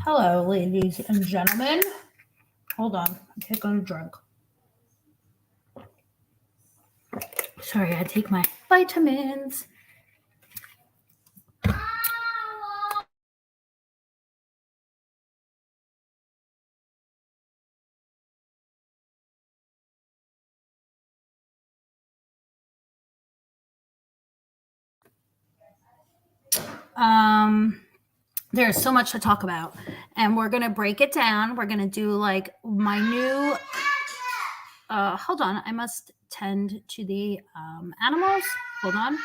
Hello, ladies and gentlemen. Hold on, I'm taking a drink. Sorry, I take my vitamins. There's so much to talk about, and we're gonna break it down. We're gonna do like my new. Hold on, I must tend to the animals. Hold on.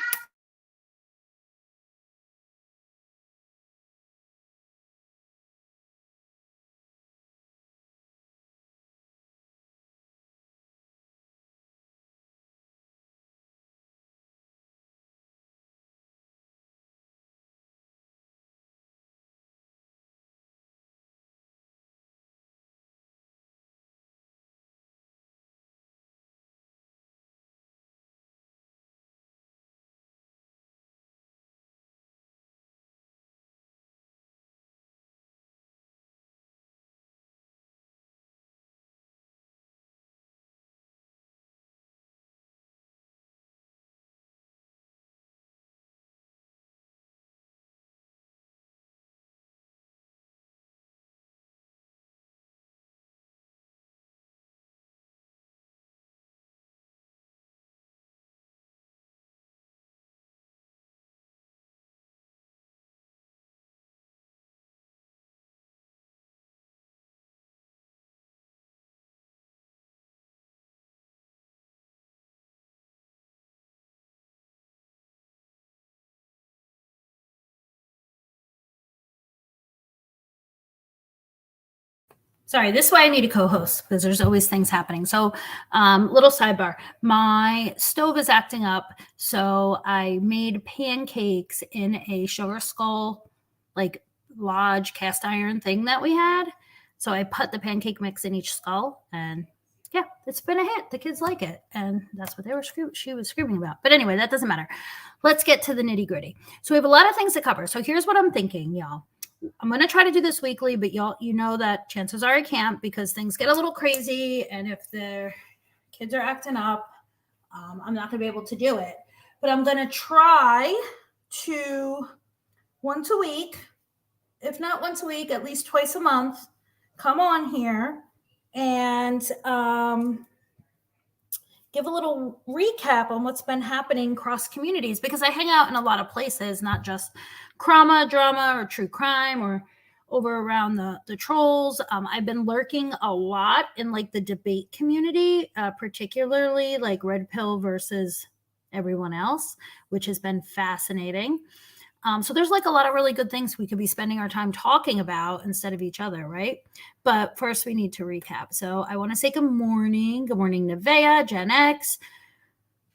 Sorry, this is why I need a co-host because there's always things happening. So, little sidebar: my stove is acting up, so I made pancakes in a sugar skull, like lodge cast iron thing that we had. So I put the pancake mix in each skull, and yeah, it's been a hit. The kids like it, and that's what she was screaming about. But anyway, that doesn't matter. Let's get to the nitty gritty. So we have a lot of things to cover. So here's what I'm thinking, y'all. I'm going to try to do this weekly, but y'all, you know that chances are I can't because things get a little crazy. And if the kids are acting up, I'm not going to be able to do it. But I'm going to try to once a week, if not once a week, at least twice a month, come on here and give a little recap on what's been happening across communities because I hang out in a lot of places, not just drama, or true crime or over around the trolls. I've been lurking a lot in like the debate community, particularly like red pill versus everyone else, which has been fascinating. So there's like a lot of really good things we could be spending our time talking about instead of each other, right? But first we need to recap. So I want to say good morning. Good morning, Nevaeh, Gen X,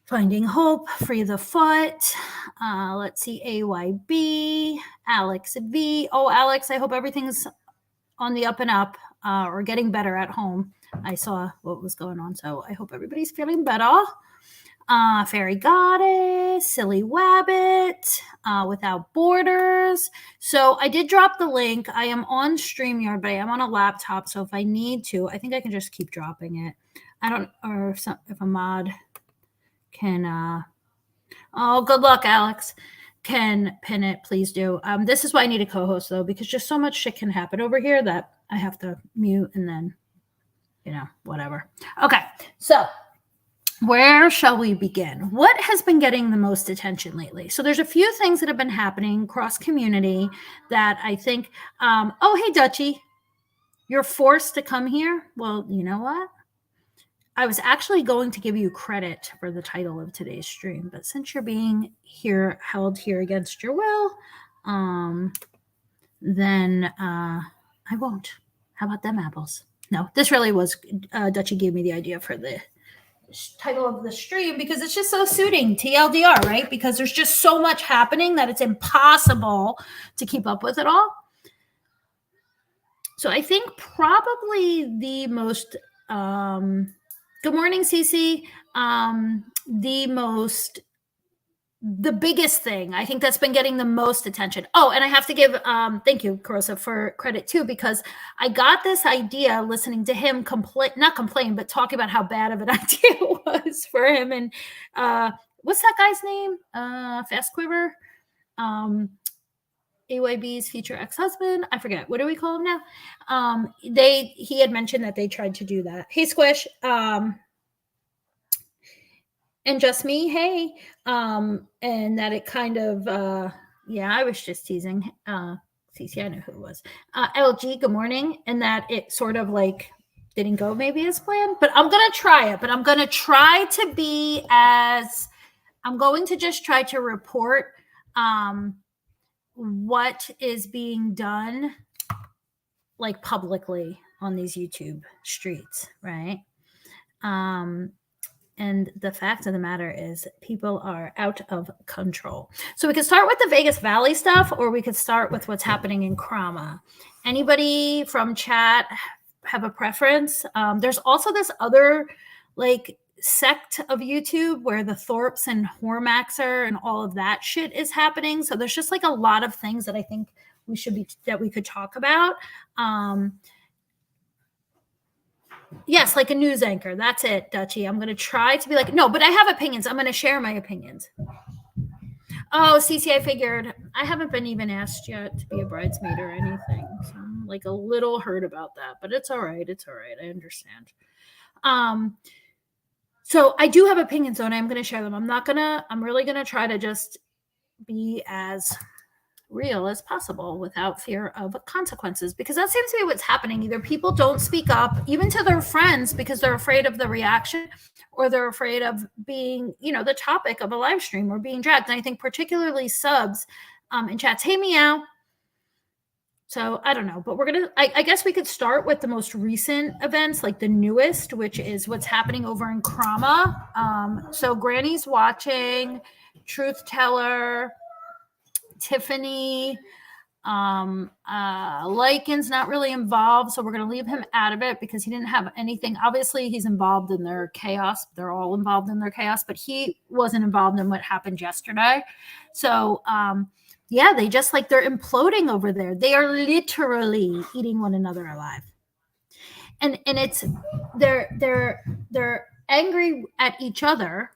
Finding Hope, Free the Foot. Let's see, AYB, Alex V. Oh, Alex, I hope everything's on the up and up or getting better at home. I saw what was going on, so I hope everybody's feeling better. Fairy Goddess, Silly Wabbit, Without Borders. So I did drop the link. I am on StreamYard, but I am on a laptop. So if I need to, I think I can just keep dropping it. I don't, or if a mod can, oh, good luck, Alex, can pin it, please do. This is why I need a co-host though, because just so much shit can happen over here that I have to mute and then, whatever. Okay. So, where shall we begin? What has been getting the most attention lately? So there's a few things that have been happening cross community that I think, oh, hey, Dutchie, you're forced to come here. Well, you know what? I was actually going to give you credit for the title of today's stream, but since you're being held here against your will, then I won't. How about them apples? No, this really was, Dutchie gave me the idea for the title of the stream because it's just so suiting TLDR, right? Because there's just so much happening that it's impossible to keep up with it all. So I think probably the most good morning, Cece. The most the biggest thing I think that's been getting the most attention. Oh, and I have to give thank you, Carosa, for credit too, because I got this idea listening to him not complain, but talk about how bad of an idea it was for him. And what's that guy's name? Fast Quiver. AYB's future ex-husband. I forget. What do we call him now? He had mentioned that they tried to do that. Hey, Squish. And just me, hey. And that it kind of, I was just teasing. Cece, I know who it was. LG, good morning. And that it sort of like didn't go maybe as planned, but I'm going to try it. But I'm going to try to be I'm going to just try to report what is being done like publicly on these YouTube streets, right? And the fact of the matter is people are out of control. So we could start with the Vegas Valley stuff, or we could start with what's happening in Krama. Anybody from chat have a preference? There's also this other like sect of YouTube where the Thorpes and Hormaxer and all of that shit is happening. So there's just like a lot of things that I think we could talk about. Yes, like a news anchor. That's it, Dutchie. I'm going to try to be like, no, but I have opinions. I'm going to share my opinions. Oh, Cece, I figured I haven't been even asked yet to be a bridesmaid or anything. So I'm like a little hurt about that, but it's all right. It's all right. I understand. So I do have opinions on it. I'm going to share them. I'm really going to try to just be as real as possible without fear of consequences, because that seems to be what's happening. Either people don't speak up even to their friends because they're afraid of the reaction, or they're afraid of being, the topic of a live stream or being dragged. And I think particularly subs in chats, hey, meow. So I don't know, but I guess we could start with the most recent events, like the newest, which is what's happening over in Krama. So Granny's watching, Truth Teller, Tiffany, Lycan's not really involved, so we're going to leave him out of it because he didn't have anything. Obviously, he's involved in their chaos. They're all involved in their chaos, but he wasn't involved in what happened yesterday. So, they just they're imploding over there. They are literally eating one another alive, and it's they're angry at each other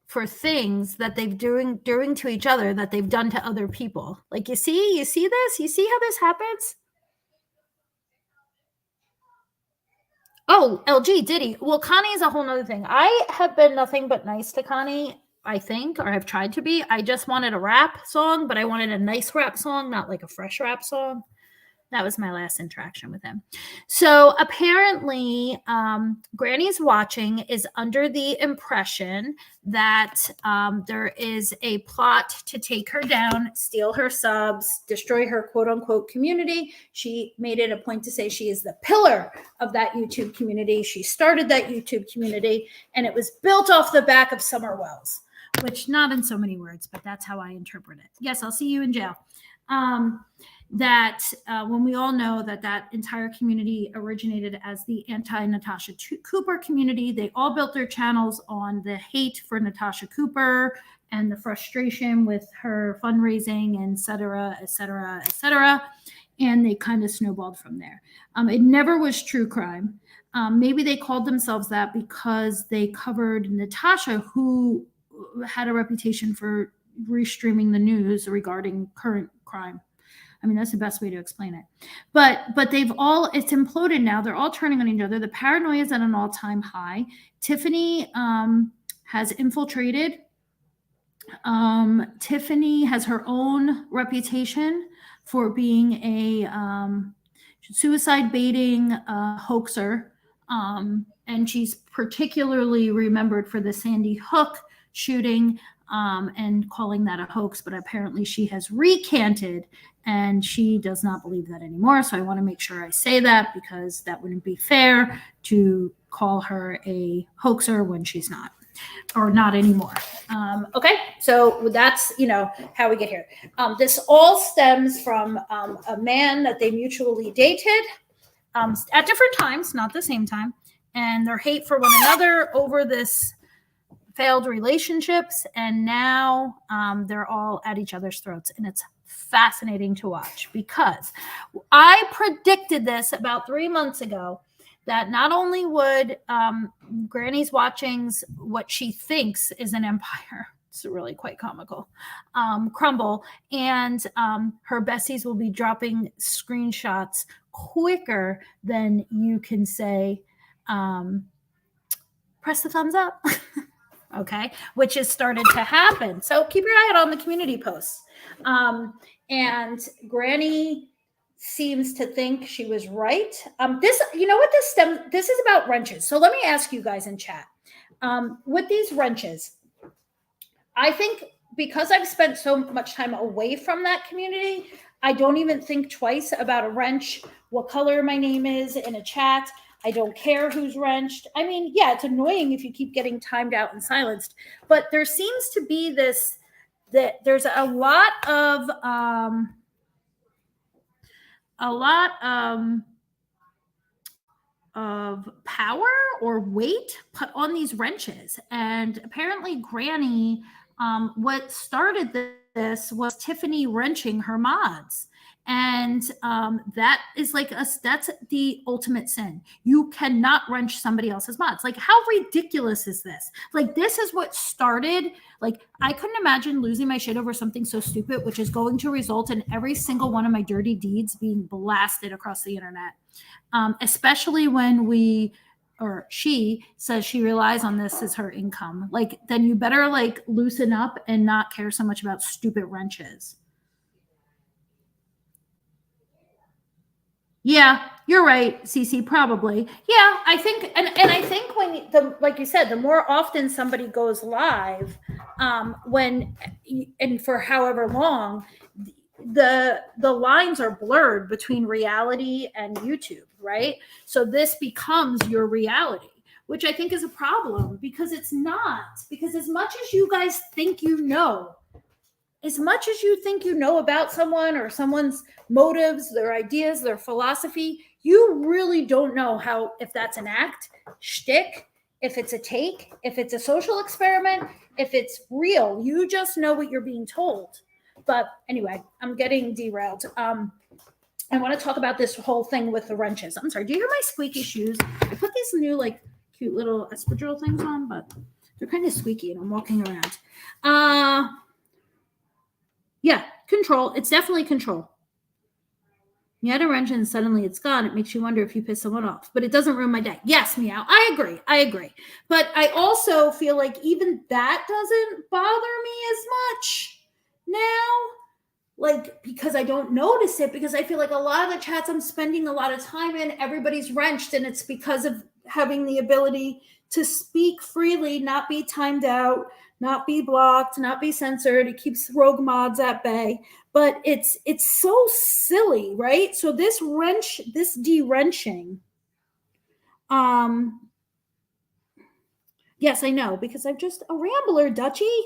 for things that they've doing to each other that they've done to other people. Like, you see this? You see how this happens? Oh, LG, Diddy. Well, Connie is a whole nother thing. I have been nothing but nice to Connie, I think, or I've tried to be. I just wanted a rap song, but I wanted a nice rap song, not like a fresh rap song. That was my last interaction with him. So apparently, Granny's Watching is under the impression that there is a plot to take her down, steal her subs, destroy her quote-unquote community. She made it a point to say she is the pillar of that YouTube community. She started that YouTube community, and it was built off the back of Summer Wells, which not in so many words, but that's how I interpret it. Yes, I'll see you in jail. When we all know that entire community originated as the anti-Natasha Cooper community, they all built their channels on the hate for Natasha Cooper and the frustration with her fundraising, et cetera, et cetera, et cetera. And they kind of snowballed from there. It never was true crime. Maybe they called themselves that because they covered Natasha, who had a reputation for restreaming the news regarding current crime. I mean, that's the best way to explain it. But it's imploded now. They're all turning on each other. The paranoia is at an all-time high. Tiffany has infiltrated. Tiffany has her own reputation for being a suicide baiting hoaxer. And she's particularly remembered for the Sandy Hook shooting and calling that a hoax, but apparently she has recanted and she does not believe that anymore. So I want to make sure I say that, because that wouldn't be fair to call her a hoaxer when she's not, or not anymore. Okay, so that's, how we get here. This all stems from a man that they mutually dated at different times, not the same time, and their hate for one another over this failed relationships, and now they're all at each other's throats. And it's fascinating to watch because I predicted this about 3 months ago, that not only would Granny's watchings, what she thinks is an empire, it's really quite comical, crumble, and her besties will be dropping screenshots quicker than you can say, press the thumbs up. Okay, which has started to happen. So keep your eye out on the community posts. And Granny seems to think she was right. This is about wrenches. So let me ask you guys in chat. With these wrenches, I think because I've spent so much time away from that community, I don't even think twice about a wrench, what color my name is in a chat. I don't care who's wrenched. I mean, yeah, it's annoying if you keep getting timed out and silenced, but there seems to be this, that there's a lot of power or weight put on these wrenches. And apparently Granny, what started this was Tiffany wrenching her mods. And that is like that's the ultimate sin. You cannot wrench somebody else's mods. Like, how ridiculous is this? Like, this is what started. Like, I couldn't imagine losing my shit over something so stupid, which is going to result in every single one of my dirty deeds being blasted across the internet. Especially when she says she relies on this as her income. Like, then you better like loosen up and not care so much about stupid wrenches. Yeah, you're right, Cece, probably. Yeah, I think, and I think like you said, the more often somebody goes live, and for however long, the lines are blurred between reality and YouTube, right? So this becomes your reality, which I think is a problem, because it's not. Because as much as you guys think you know, as much as you think you know about someone or someone's motives, their ideas, their philosophy, you really don't know if that's an act, shtick, if it's a take, if it's a social experiment, if it's real. You just know what you're being told. But anyway, I'm getting derailed. I want to talk about this whole thing with the wrenches. I'm sorry. Do you hear my squeaky shoes? I put these new, like, cute little espadrille things on, but they're kind of squeaky and I'm walking around. Yeah, control. It's definitely control. You had a wrench and suddenly it's gone. It makes you wonder if you piss someone off, but it doesn't ruin my day. Yes, Meow. I agree. But I also feel like even that doesn't bother me as much now. Like, because I don't notice it, because I feel like a lot of the chats I'm spending a lot of time in, everybody's wrenched, and it's because of having the ability to speak freely, not be timed out, not be blocked, not be censored. It keeps rogue mods at bay. But it's so silly, right? So this de-wrenching, yes, I know, because I'm just a rambler, Dutchie.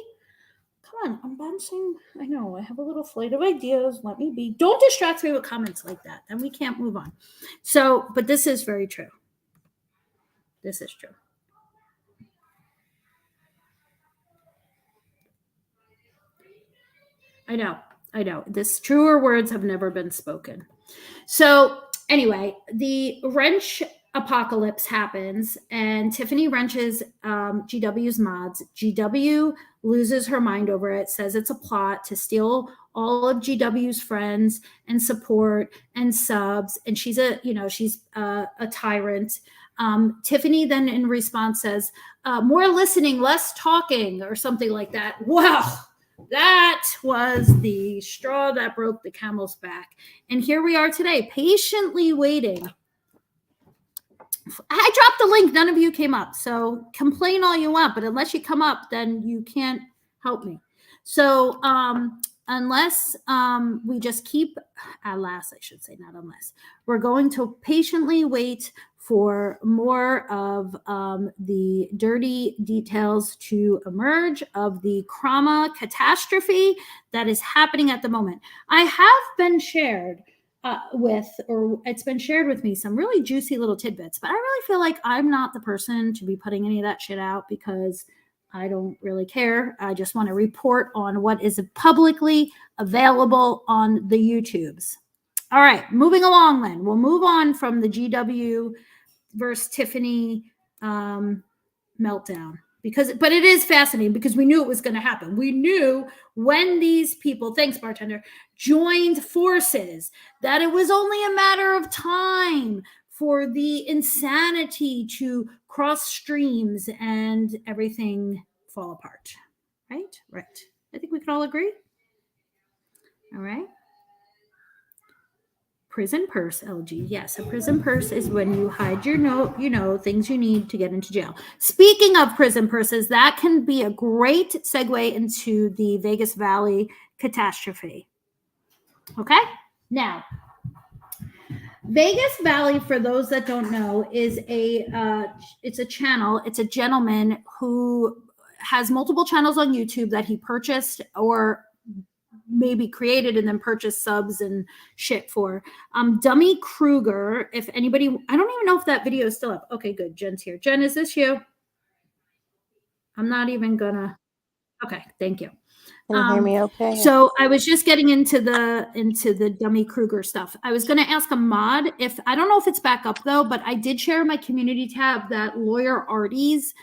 Come on, I'm bouncing. I know, I have a little flight of ideas. Let me be. Don't distract me with comments like that. Then we can't move on. So, but this is very true. This is true. I know. This truer words have never been spoken. So anyway, the wrench apocalypse happens and Tiffany wrenches GW's mods. GW loses her mind over it, says it's a plot to steal all of GW's friends and support and subs. And she's a tyrant. Tiffany then in response says, more listening, less talking, or something like that. Wow. That was the straw that broke the camel's back. And here we are today, patiently waiting. I dropped the link. None of you came up. So complain all you want, but unless you come up, then you can't help me. So unless we just keep, alas, I should say, not unless, we're going to patiently wait for more of the dirty details to emerge of the Krama catastrophe that is happening at the moment. I have been shared it's been shared with me some really juicy little tidbits, but I really feel like I'm not the person to be putting any of that shit out, because I don't really care. I just want to report on what is publicly available on the YouTubes. All right, moving along then. We'll move on from the GW versus Tiffany meltdown. But it is fascinating because we knew it was going to happen. We knew when these people, thanks bartender, joined forces that it was only a matter of time for the insanity to cross streams and everything fall apart. Right? I think we can all agree. All right. Prison purse, LG. Yes, a prison purse is when you hide your things you need to get into jail. Speaking of prison purses, that can be a great segue into the Vegas Valley catastrophe. Okay? Now, Vegas Valley, for those that don't know, is it's a channel. It's a gentleman who has multiple channels on YouTube that he purchased or maybe created and then purchased subs and shit for. Dummy Kruger, if anybody, I don't even know if that video is still up. Okay, good. Jen's here. Jen, is this you? I'm not even gonna. Okay, thank you. Can you hear me okay? So I was just getting into the Dummy Kruger stuff. I was going to ask a mod if, I don't know if it's back up though, but I did share in my community tab that lawyer Artie's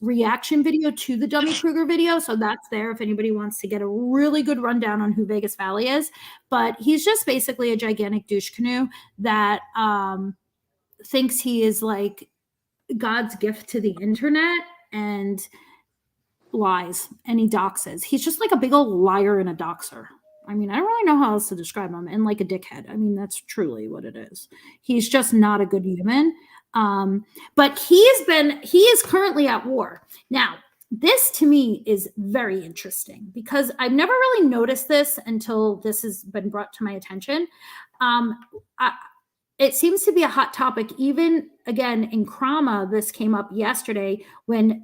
reaction video to the Dummy Kruger video. So that's there if anybody wants to get a really good rundown on who Vegas Valley is. But he's just basically a gigantic douche canoe that thinks he is like God's gift to the internet and lies, and he doxes. He's just like a big old liar and a doxer. I mean, I don't really know how else to describe him, and like a dickhead. I mean, that's truly what it is. He's just not a good human. But he is currently at war. Now, this to me is very interesting because I've never really noticed this until this has been brought to my attention. It seems to be a hot topic. Even again in Krama, this came up yesterday when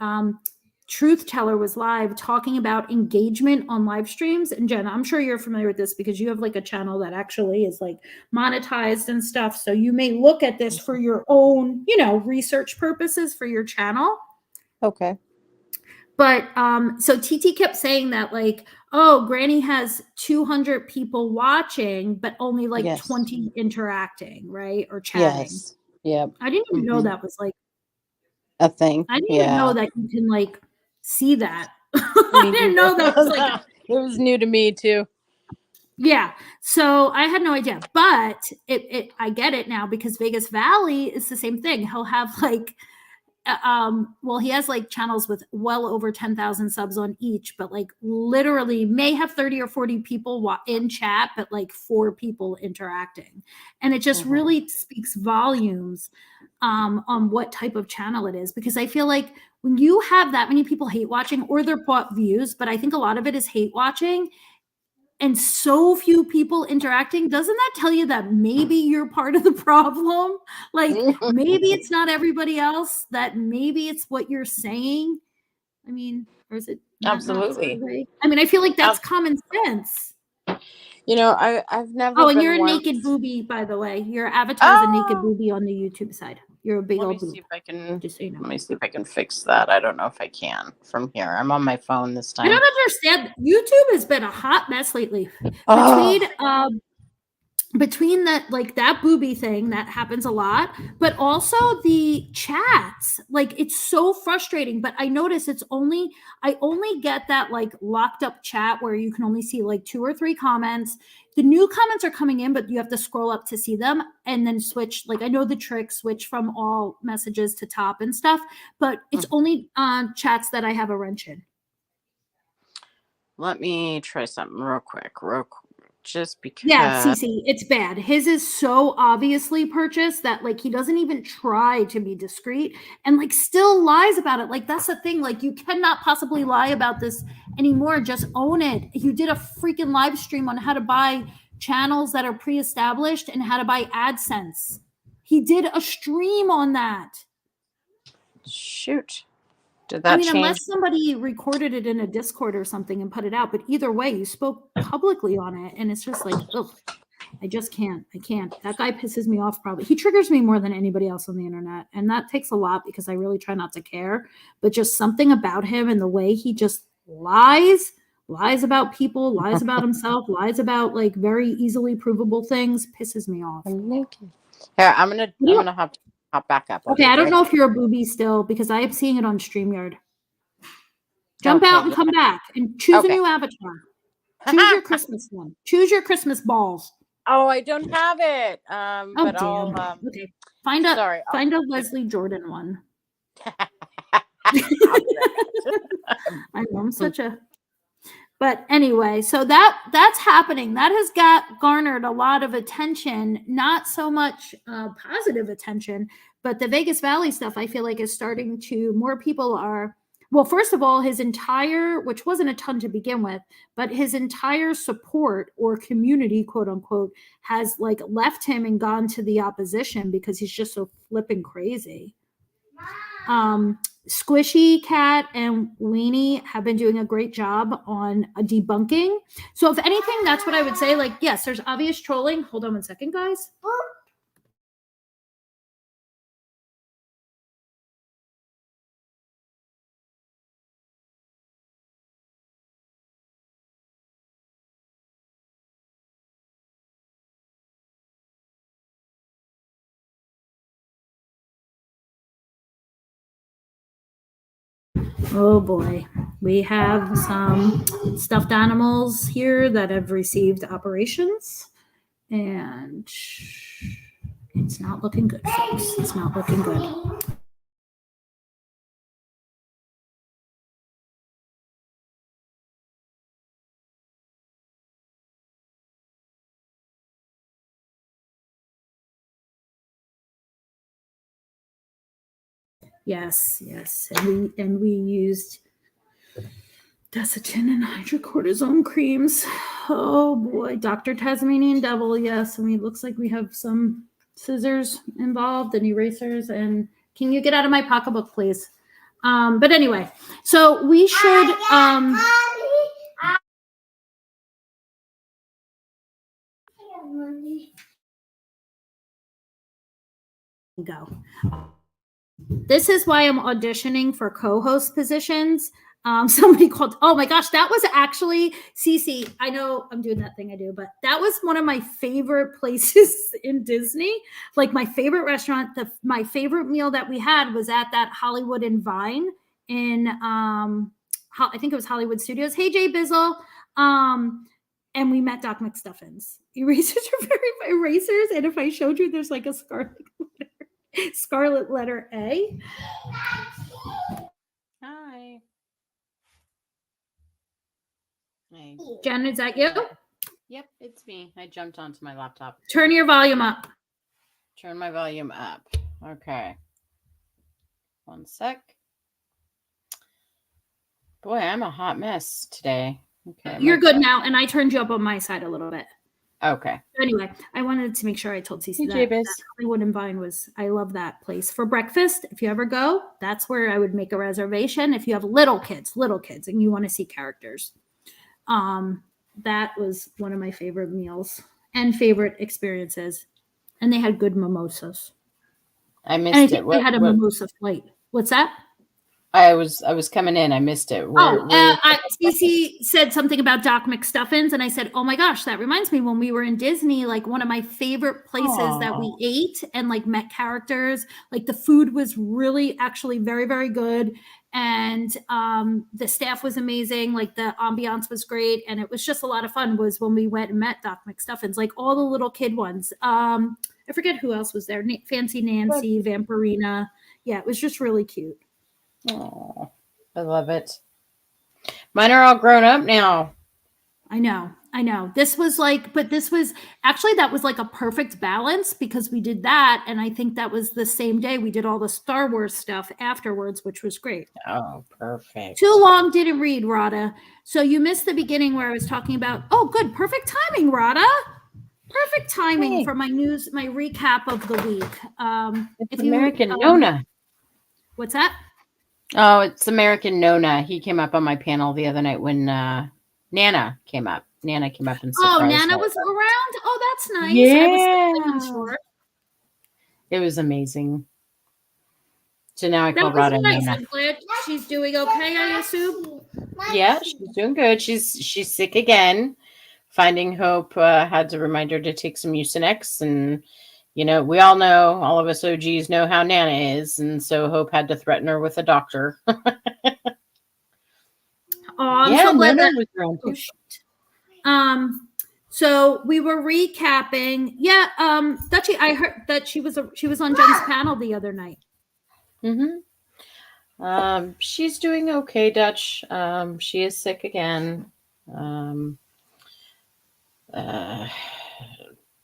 Tldr was live talking about engagement on live streams. And Jen, I'm sure you're familiar with this because you have like a channel that actually is like monetized and stuff. So you may look at this for your own, research purposes for your channel. Okay. But so TT kept saying that like, oh, Granny has 200 people watching, but only like 20 interacting, right? Or chatting. Yes. Yep. I didn't even know that was like a thing. I didn't even know that you can like see that. I didn't know that was like it was new to me too. Yeah. So I had no idea, but I get it now because Vegas Valley is the same thing. He'll have like he has like channels with well over 10,000 subs on each, but like literally may have 30 or 40 people in chat, but like 4 people interacting. And it just really speaks volumes on what type of channel it is, because I feel like when you have that many people hate watching, or they're bought views, but I think a lot of it is hate watching, and so few people interacting, doesn't that tell you that maybe you're part of the problem? Like maybe it's not everybody else, that maybe it's what you're saying. I mean, or is it absolutely? I mean, I feel like that's common sense. I've never. Oh, and you're a naked booby, by the way. Your avatar is a naked booby on the YouTube side. You're a big old boob. Let me see if I can fix that. I don't know if I can from here. I'm on my phone this time. I don't understand. YouTube has been a hot mess lately. Between that booby thing that happens a lot, but also the chats, like it's so frustrating. But I notice I only get that like locked up chat where you can only see like 2 or 3 comments. The new comments are coming in, but you have to scroll up to see them and then switch. Like I know the trick, switch from all messages to top and stuff, but it's only chats that I have a wrench in. Let me try something real quick. Just because. Yeah, Cece, it's bad. His is so obviously purchased that like he doesn't even try to be discreet and like still lies about it. Like that's the thing. Like you cannot possibly lie about this anymore. Just own it. You did a freaking live stream on how to buy channels that are pre-established and how to buy AdSense. He did a stream on that. Shoot. Did that change? Unless somebody recorded it in a Discord or something and put it out, but either way, you spoke publicly on it, and it's just like, ugh. I just can't. I can't. That guy pisses me off probably. He triggers me more than anybody else on the internet. And that takes a lot because I really try not to care. But just something about him and the way he just lies about people, lies about himself, lies about like very easily provable things, pisses me off. Here, I'm gonna hop back up. Okay, I don't know if you're a booby still because I am seeing it on StreamYard. Jump out and come back and choose a new avatar. Choose your Christmas one. Choose your Christmas balls. Oh, I don't have it. But damn. I'll okay. Find a Leslie Jordan one. I know I'm such a. But anyway, so that's happening. That has garnered a lot of attention. Not so much positive attention, but the Vegas Valley stuff I feel like is starting to. More people are. Well, first of all, his entire, which wasn't a ton to begin with, but his entire support or community, quote unquote, has like left him and gone to the opposition because he's just so flipping crazy. Squishy Cat and Weenie have been doing a great job on debunking. So if anything, that's what I would say. Like, yes, there's obvious trolling. Hold on one second, guys. Oh boy, we have some stuffed animals here that have received operations, and it's not looking good, folks. It's not looking good. Yes, and we used Desitin and hydrocortisone creams. Oh boy, Dr. Tasmanian Devil, yes. And it looks like we have some scissors involved and erasers. And can you get out of my pocketbook, please? But anyway, so we should go. This is why I'm auditioning for co-host positions. Somebody called, oh my gosh, that was actually Cece. I know I'm doing that thing I do, but that was one of my favorite places in Disney. Like my favorite restaurant, my favorite meal that we had was at that Hollywood and Vine in, I think it was Hollywood Studios. Hey, Jay Bizzle. And we met Doc McStuffins. Erasers are very erasers. And if I showed you, there's like a scarlet letter A. Hi. Hey. Jen, is that you? Yep, it's me. I jumped onto my laptop. Turn your volume up. Turn my volume up. Okay. One sec. Boy, I'm a hot mess today. Okay. You're good now, and I turned you up on my side a little bit. Okay. Anyway, I wanted to make sure I told Cece that Hollywood and Vine I love that place. For breakfast, if you ever go, that's where I would make a reservation. If you have little kids, and you want to see characters. That was one of my favorite meals and favorite experiences. And they had good mimosas. I missed it. They had a mimosa flight. What's that? I was coming in. I missed it. Cece said something about Doc McStuffins, and I said, "Oh my gosh, that reminds me when we were in Disney. Like one of my favorite places that we ate and like met characters. Like the food was really actually very very good, and the staff was amazing. Like the ambiance was great, and it was just a lot of fun. Was when we went and met Doc McStuffins, like all the little kid ones. I forget who else was there. Fancy Nancy, Vampirina. Yeah, it was just really cute." Oh, I love it. Mine are all grown up now. I know. This was that was like a perfect balance because we did that. And I think that was the same day we did all the Star Wars stuff afterwards, which was great. Oh, perfect. Too long, didn't read, Rada. So you missed the beginning where I was talking about, oh, good. Perfect timing, Rada. Perfect timing for my recap of the week. It's American Nona. What's that? Oh, it's American Nona. He came up on my panel the other night when Nana came up. Nana came up and Oh, surprised Nana all was of us. around? Oh, that's nice. I Yeah. was unsure. It was amazing. So now I That call was Rada nice. Nana. I'm glad she's doing okay, I assume. Yeah, she's doing good. She's sick again. Finding Hope had to remind her to take some Mucinex, and we all know, all of us OGs know how Nana is, and so Hope had to threaten her with a doctor. Oh, I'm Yeah, so glad Nana that. was around Oh, too. shit. So we were recapping. Yeah, Dutchie, I heard that she was on Jen's panel the other night. She's doing okay, Dutch. She is sick again.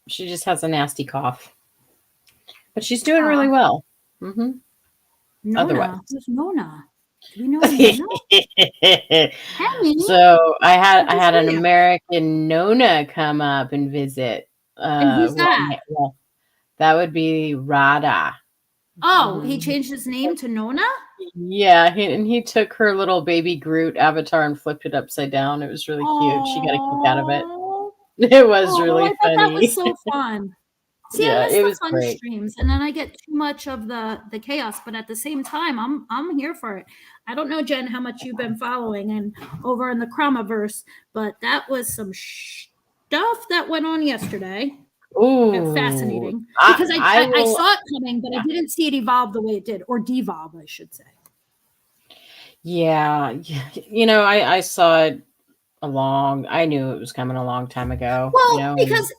She just has a nasty cough, but she's doing really well. Nona. Otherwise. Who's Nona? Do we know Nona? Henny? So I had Good to an see ya. American Nona come up and visit. And who's that? Well, that would be Rada. Oh, he changed his name to Nona? Yeah, he took her little baby Groot avatar and flipped it upside down. It was really cute. She got a kick out of it. It was really I thought funny. that was so fun. See, Yeah, I miss it the was fun great. streams, and then I get too much of the chaos. But at the same time, I'm here for it. I don't know, Jen, how much you've been following and over in the Kramaverse, but that was some stuff that went on yesterday. Ooh, fascinating because I saw it coming, but I didn't see it evolve the way it did, or devolve, I should say. Yeah, I saw it I knew it was coming a long time ago. Well, because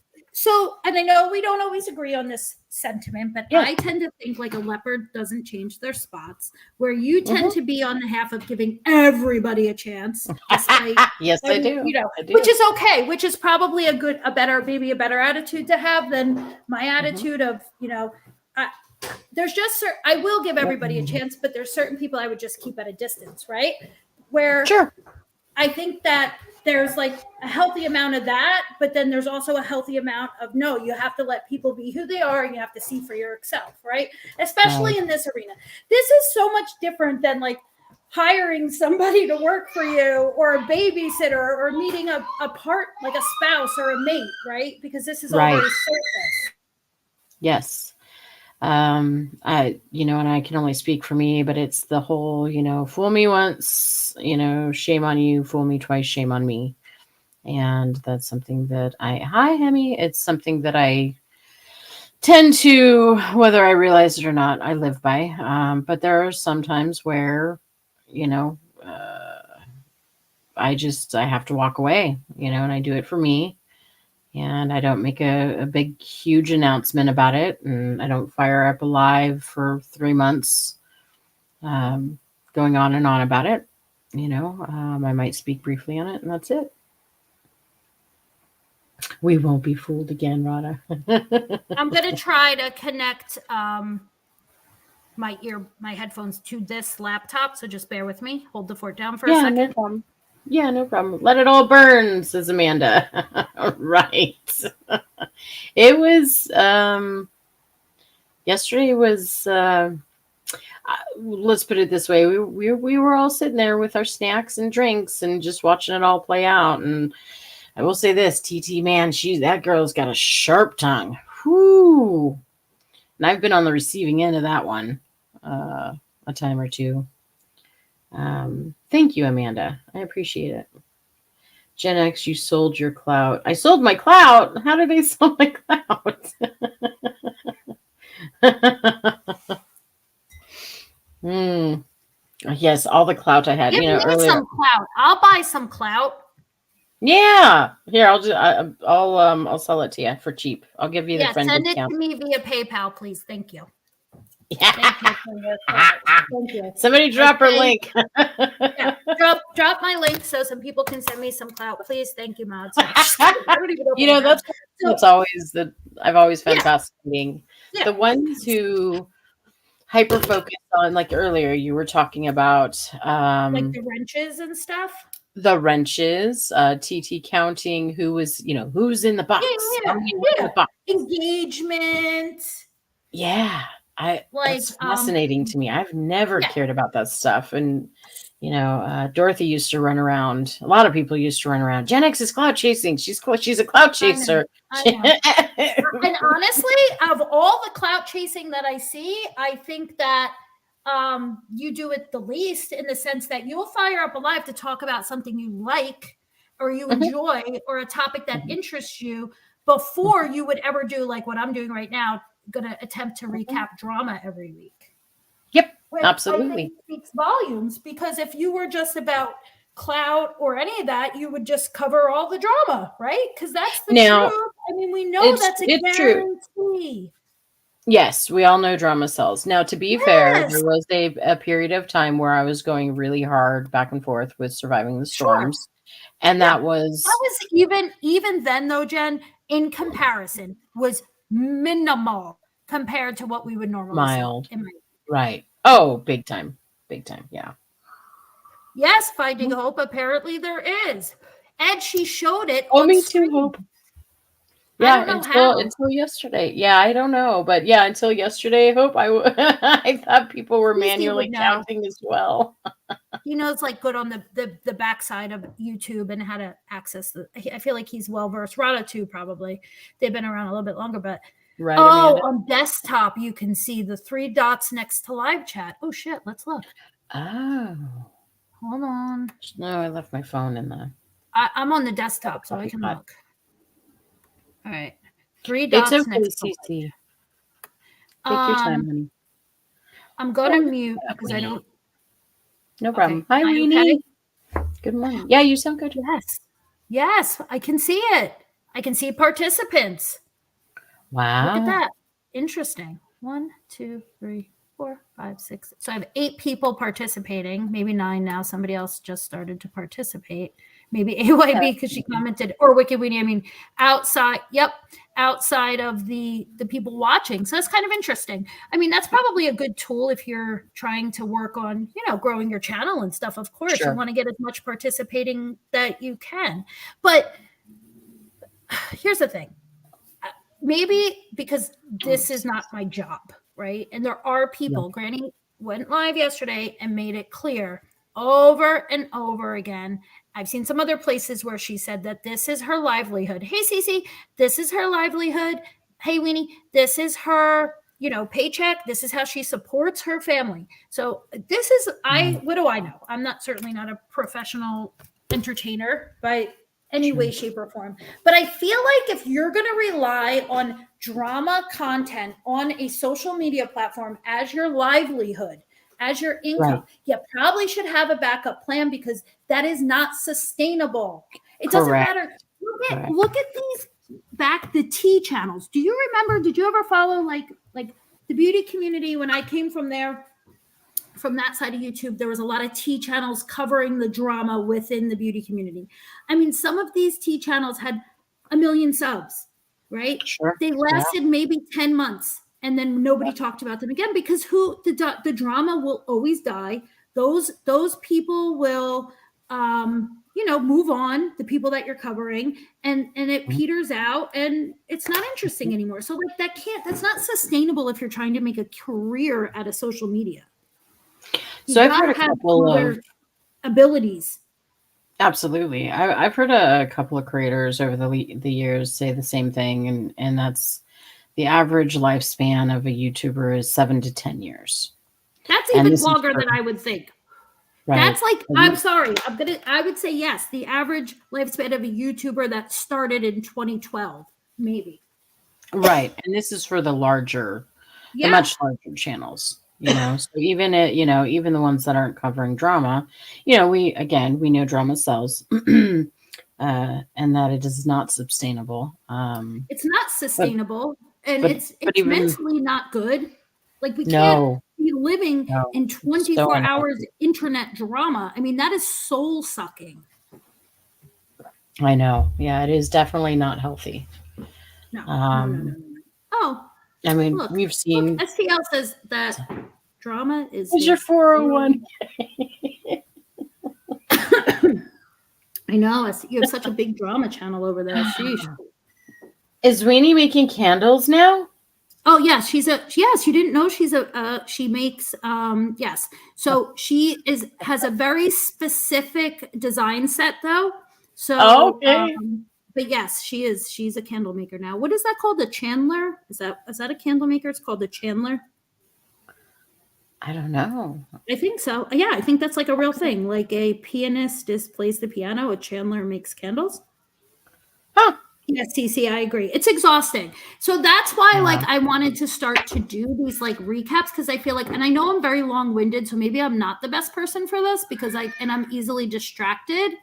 and I know we don't always agree on this sentiment, but I tend to think like a leopard doesn't change their spots, where you tend to be on the half of giving everybody a chance. Yes, I do. Which is okay, which is probably a better attitude to have than my attitude of, there's just I will give everybody a chance, but there's certain people I would just keep at a distance, right? Where I think that there's like a healthy amount of that, but then there's also a healthy amount of no, you have to let people be who they are and you have to see for yourself, right? Especially in this arena. This is so much different than like hiring somebody to work for you or a babysitter or meeting a part like a spouse or a mate, right? Because this is all very surface. Yes. And I can only speak for me, but it's the whole, fool me once, shame on you, fool me twice, shame on me. And that's something that hi, Hemi. It's something that I tend to, whether I realize it or not, I live by. But there are some times where, I have to walk away, and I do it for me. And I don't make a big, huge announcement about it. And I don't fire up a live for 3 months going on and on about it. I might speak briefly on it, and that's it. We won't be fooled again, Rada. I'm going to try to connect my headphones to this laptop. So just bear with me. Hold the fort down for a second. No problem. Yeah, no problem. Let it all burn, says Amanda. Right. It was, yesterday was, let's put it this way. We were all sitting there with our snacks and drinks and just watching it all play out. And I will say this, TT, man, that girl's got a sharp tongue. Whoo. And I've been on the receiving end of that one a time or two. Thank you, Amanda. I appreciate it. Gen X, you sold your clout. I sold my clout? How did I sell my clout? Yes, all the clout I had. Give me earlier. Some clout. I'll buy some clout. Yeah, here I'll sell it to you for cheap. I'll give you the friend send discount. it to me via PayPal, please. Thank you. Yeah. Thank you. Somebody drop her link. Drop my link so some people can send me some clout, please. Thank you, mods. That's always I've always found fascinating. Yeah. The ones who hyper focus on, like earlier you were talking about like the wrenches and stuff. The wrenches, TT counting who was, who's in the box. In the box. Engagement. Yeah. That's fascinating to me. I've never cared about that stuff. And, Dorothy used to run around. A lot of people used to run around. Gen X is cloud chasing. She's a cloud chaser. I know. And honestly, of all the clout chasing that I see, I think that you do it the least, in the sense that you'll fire up a live to talk about something you like or you enjoy or a topic that interests you before you would ever do like what I'm doing right now, going to attempt to recap drama every week. Yep, Which absolutely. I think speaks volumes, because if you were just about clout or any of that, you would just cover all the drama, right? Because that's the truth. I mean, we know that's a guarantee. True. Yes, we all know drama sells. Now, to be fair, there was a period of time where I was going really hard back and forth with Surviving the Storms. And that was even then, though, Jen, in comparison, was minimal compared to what we would normally see. Right. Oh, big time. Big time. Yeah. Yes, Finding Hope. Apparently there is. And she showed it. Oh, me too, Hope. Yeah, until yesterday. Yeah, I don't know. But yeah, until yesterday, Hope, I thought people were manually counting as well. He knows like good on the backside of YouTube and how to access I feel like he's well versed. Rada too, probably. They've been around a little bit longer, but right, Amanda? On desktop you can see the 3 dots next to live chat. Oh shit, let's look. Oh. Hold on. No, I left my phone in the I'm on the desktop, so I can look. All right. 3 dots next to CC. Take your time, honey. I'm gonna mute because I don't. No problem. Hi, Weenie. Okay? Good morning. Yeah, you sound good. Yes, I can see it. I can see participants. Wow. Look at that. Interesting. 1, 2, 3, 4, 5, 6. So I have 8 people participating, maybe 9 now. Somebody else just started to participate. Maybe AYB because she commented, or Wicked Weenie. I mean, outside of the people watching. So that's kind of interesting. I mean, that's probably a good tool if you're trying to work on, growing your channel and stuff. Of course, you want to get as much participating that you can. But here's the thing. Maybe because this is not my job, right? And there are people, Granny went live yesterday and made it clear over and over again. I've seen some other places where she said that this is her livelihood. Hey, Cece, this is her livelihood. Hey, Weenie, this is her, paycheck. This is how she supports her family. So this is, what do I know? I'm certainly not a professional entertainer by any way, shape, or form. But I feel like if you're going to rely on drama content on a social media platform as your livelihood, as your income, you probably should have a backup plan, because that is not sustainable. It doesn't matter. Look at these the tea channels. Do you remember? Did you ever follow like the beauty community when I came from there? From that side of YouTube, there was a lot of tea channels covering the drama within the beauty community. I mean, some of these tea channels had 1 million subs, right? Sure. They lasted maybe 10 months. And then nobody talked about them again, because the drama will always die. Those people will, move on. The people that you're covering, and it peters out, and it's not interesting anymore. So like that's not sustainable if you're trying to make a career out of social media. So I've heard a couple of abilities. Absolutely, I've heard a couple of creators over the years say the same thing, and that's. The average lifespan of a YouTuber is 7 to 10 years. That's even longer than I would think. Right. That's like, I'm sorry. I would say yes. The average lifespan of a YouTuber that started in 2012, maybe. Right. And this is for the the much larger channels, So even even the ones that aren't covering drama, we know drama sells. And that it is not sustainable. It's not sustainable. And it's mentally not good. Like we can't be living in 24 hours internet drama. I mean, that is soul sucking. I know. Yeah, it is definitely not healthy. No. Oh. I mean, we've seen. STL says that drama is. Where's your 401? I know. You have such a big drama channel over there. Sheesh. Is Weenie making candles now? Oh yes, yes. You didn't know she makes yes. So has a very specific design set though. So Okay. but yes, she's a candle maker now. What is that called? The chandler? Is that a candle maker? It's called the chandler. I don't know. I think so. Yeah, I think that's like a real thing. Like a pianist plays the piano, a chandler makes candles. Huh. Yes, TC, I agree. It's exhausting. So that's why like Yeah. I wanted to start to do these like recaps because I feel like, and I know I'm very long-winded, so maybe I'm not the best person for this because I'm easily distracted,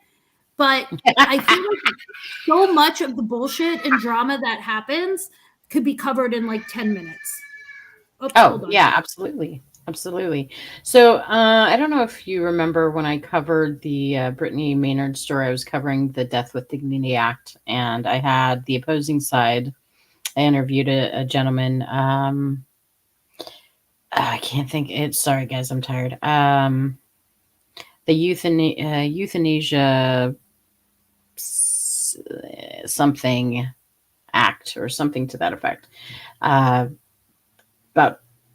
but I feel like so much of the bullshit and drama that happens could be covered in like 10 minutes. Oops, Oh, hold on. yeah, absolutely. Absolutely. So, I don't know if you remember when I covered the Brittany Maynard story, I was covering the Death with Dignity Act, and I had the opposing side. I interviewed a gentleman. I can't think it. Sorry, guys, I'm tired. The euthanasia something act or something to that effect. But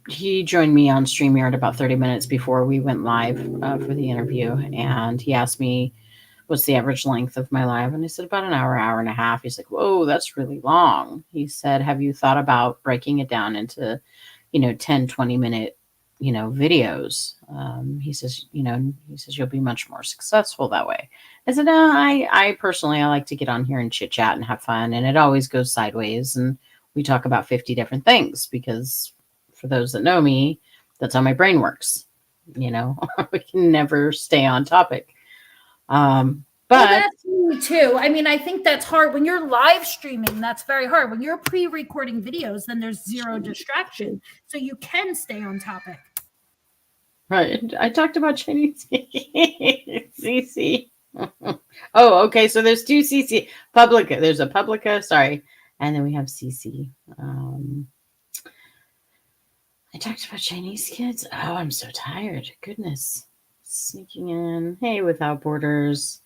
he joined me on StreamYard about 30 minutes before we went live for the interview. And he asked me, what's the average length of my live? And I said, about an hour, hour and a half. He's like, whoa, that's really long. He said, have you thought about breaking it down into, 10, 20-minute, videos? He says, you'll be much more successful that way. I said, no, I personally, I like to get on here and chit chat and have fun. And it always goes sideways. And we talk about 50 different things because for those that know me, that's how my brain works. We can never stay on topic. Well, that's me too. I mean, I think that's hard when you're live streaming. That's very hard. When you're pre-recording videos, then there's zero distraction, so you can stay on topic. Right. I talked about Chinese CC. Oh, okay. So there's two CC. Publica. There's a Publica. Sorry, and then we have CC. I talked about Chinese kids. Oh, I'm so tired. Goodness. Sneaking in. Hey, Without Borders.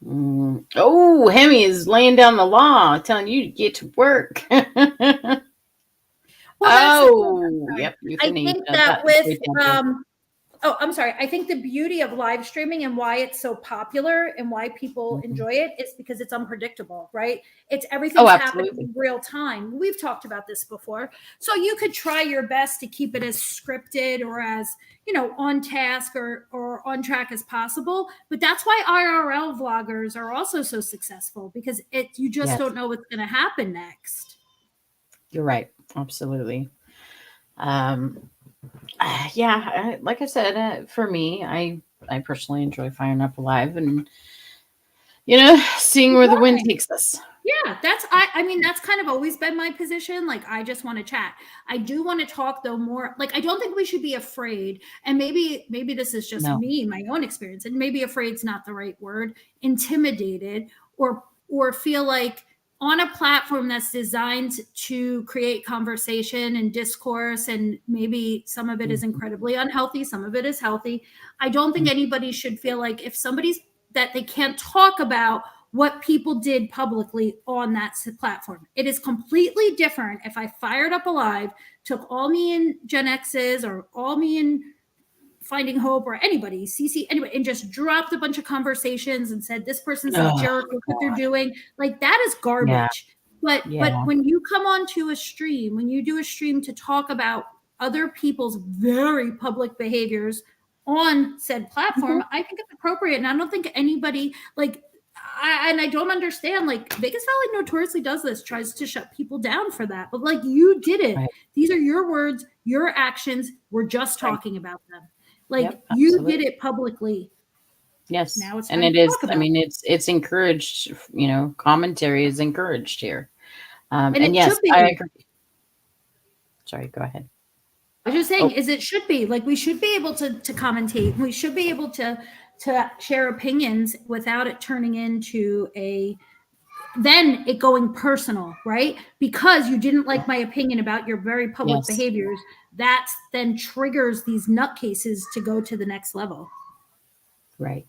Oh, Hemi is laying down the law, telling you to get to work. Yep. I think that I'm sorry. I think the beauty of live streaming and why it's so popular and why people enjoy it is because it's unpredictable, right? Everything's happening in real time. We've talked about this before. So you could try your best to keep it as scripted or as, on task or on track as possible. But that's why IRL vloggers are also so successful because you just don't know what's going to happen next. You're right. Absolutely. Like I said, for me, I personally enjoy firing up live and seeing where the wind takes us. Yeah, that's kind of always been my position. Like, I just want to chat. I do want to talk though more. Like, I don't think we should be afraid. And maybe this is just me, my own experience, and maybe afraid's not the right word. Intimidated or feel like on a platform that's designed to create conversation and discourse, and maybe some of it is incredibly unhealthy, some of it is healthy. I don't think anybody should feel like if that they can't talk about what people did publicly on that platform. It is completely different if I fired up a live, took all me and Gen X's or all me and Finding Hope or anybody, CC, anybody, and just dropped a bunch of conversations and said, this person's a jerk, look what they're doing. Like, that is garbage. But when you come onto a stream, when you do a stream to talk about other people's very public behaviors on said platform, I think it's appropriate. And I don't think anybody I don't understand, like, Vegas Valley notoriously does this, tries to shut people down for that. But like, you did it. Right. These are your words, your actions. We're just talking about them. Like, you did it publicly. Yes. Now it's, and it is, I mean, it's encouraged, commentary is encouraged here. And yes, I agree. Sorry, go ahead. I was just saying, it should be like, we should be able to commentate. We should be able to share opinions without it turning into then it going personal, right? Because you didn't like my opinion about your very public behaviors. That then triggers these nutcases to go to the next level. Right.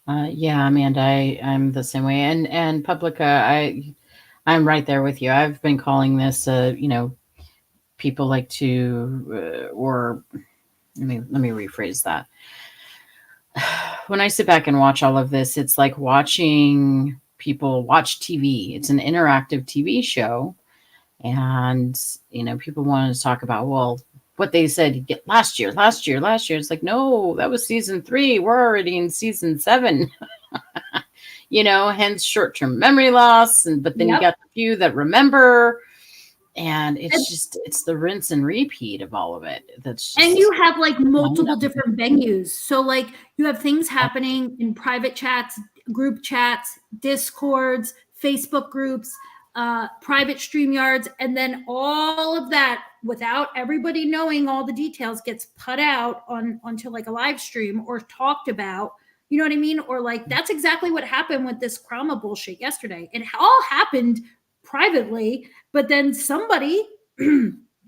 Yeah, Amanda, I'm the same way. And Publica, I'm right there with you. I've been calling this, people like to, or let me rephrase that. When I sit back and watch all of this, it's like watching people watch TV. It's an interactive TV show. And, people want to talk about, well, what they said last year. It's like, no, that was season 3. We're already in season 7. Hence short-term memory loss. But then you got the few that remember. And it's the rinse and repeat of all of it. And you have like multiple different venues. So like you have things happening in private chats, group chats, Discords, Facebook groups, private StreamYards, and then all of that without everybody knowing all the details gets put out onto like a live stream or talked about. You know what I mean? Or like that's exactly what happened with this Krama bullshit yesterday. It all happened privately, but then somebody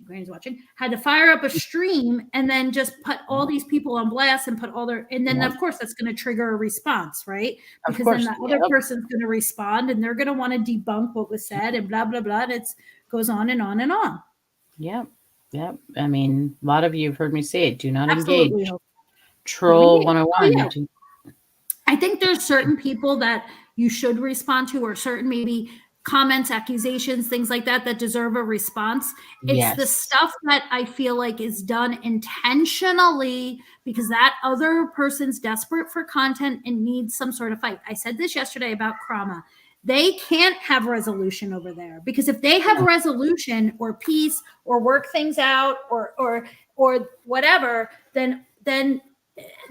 Granny's watching, had to fire up a stream and then just put all these people on blast and put all their, and then of course that's going to trigger a response, right? Because then the other person's going to respond and they're going to want to debunk what was said and blah, blah, blah. And it goes on and on and on. Yep. I mean, a lot of you have heard me say it. Do not engage. Troll 101. I think there's certain people that you should respond to, or certain maybe comments, accusations, things like that deserve a response. It's the stuff that I feel like is done intentionally because that other person's desperate for content and needs some sort of fight. I said this yesterday about Krama. They can't have resolution over there, because if they have resolution or peace or work things out or whatever, then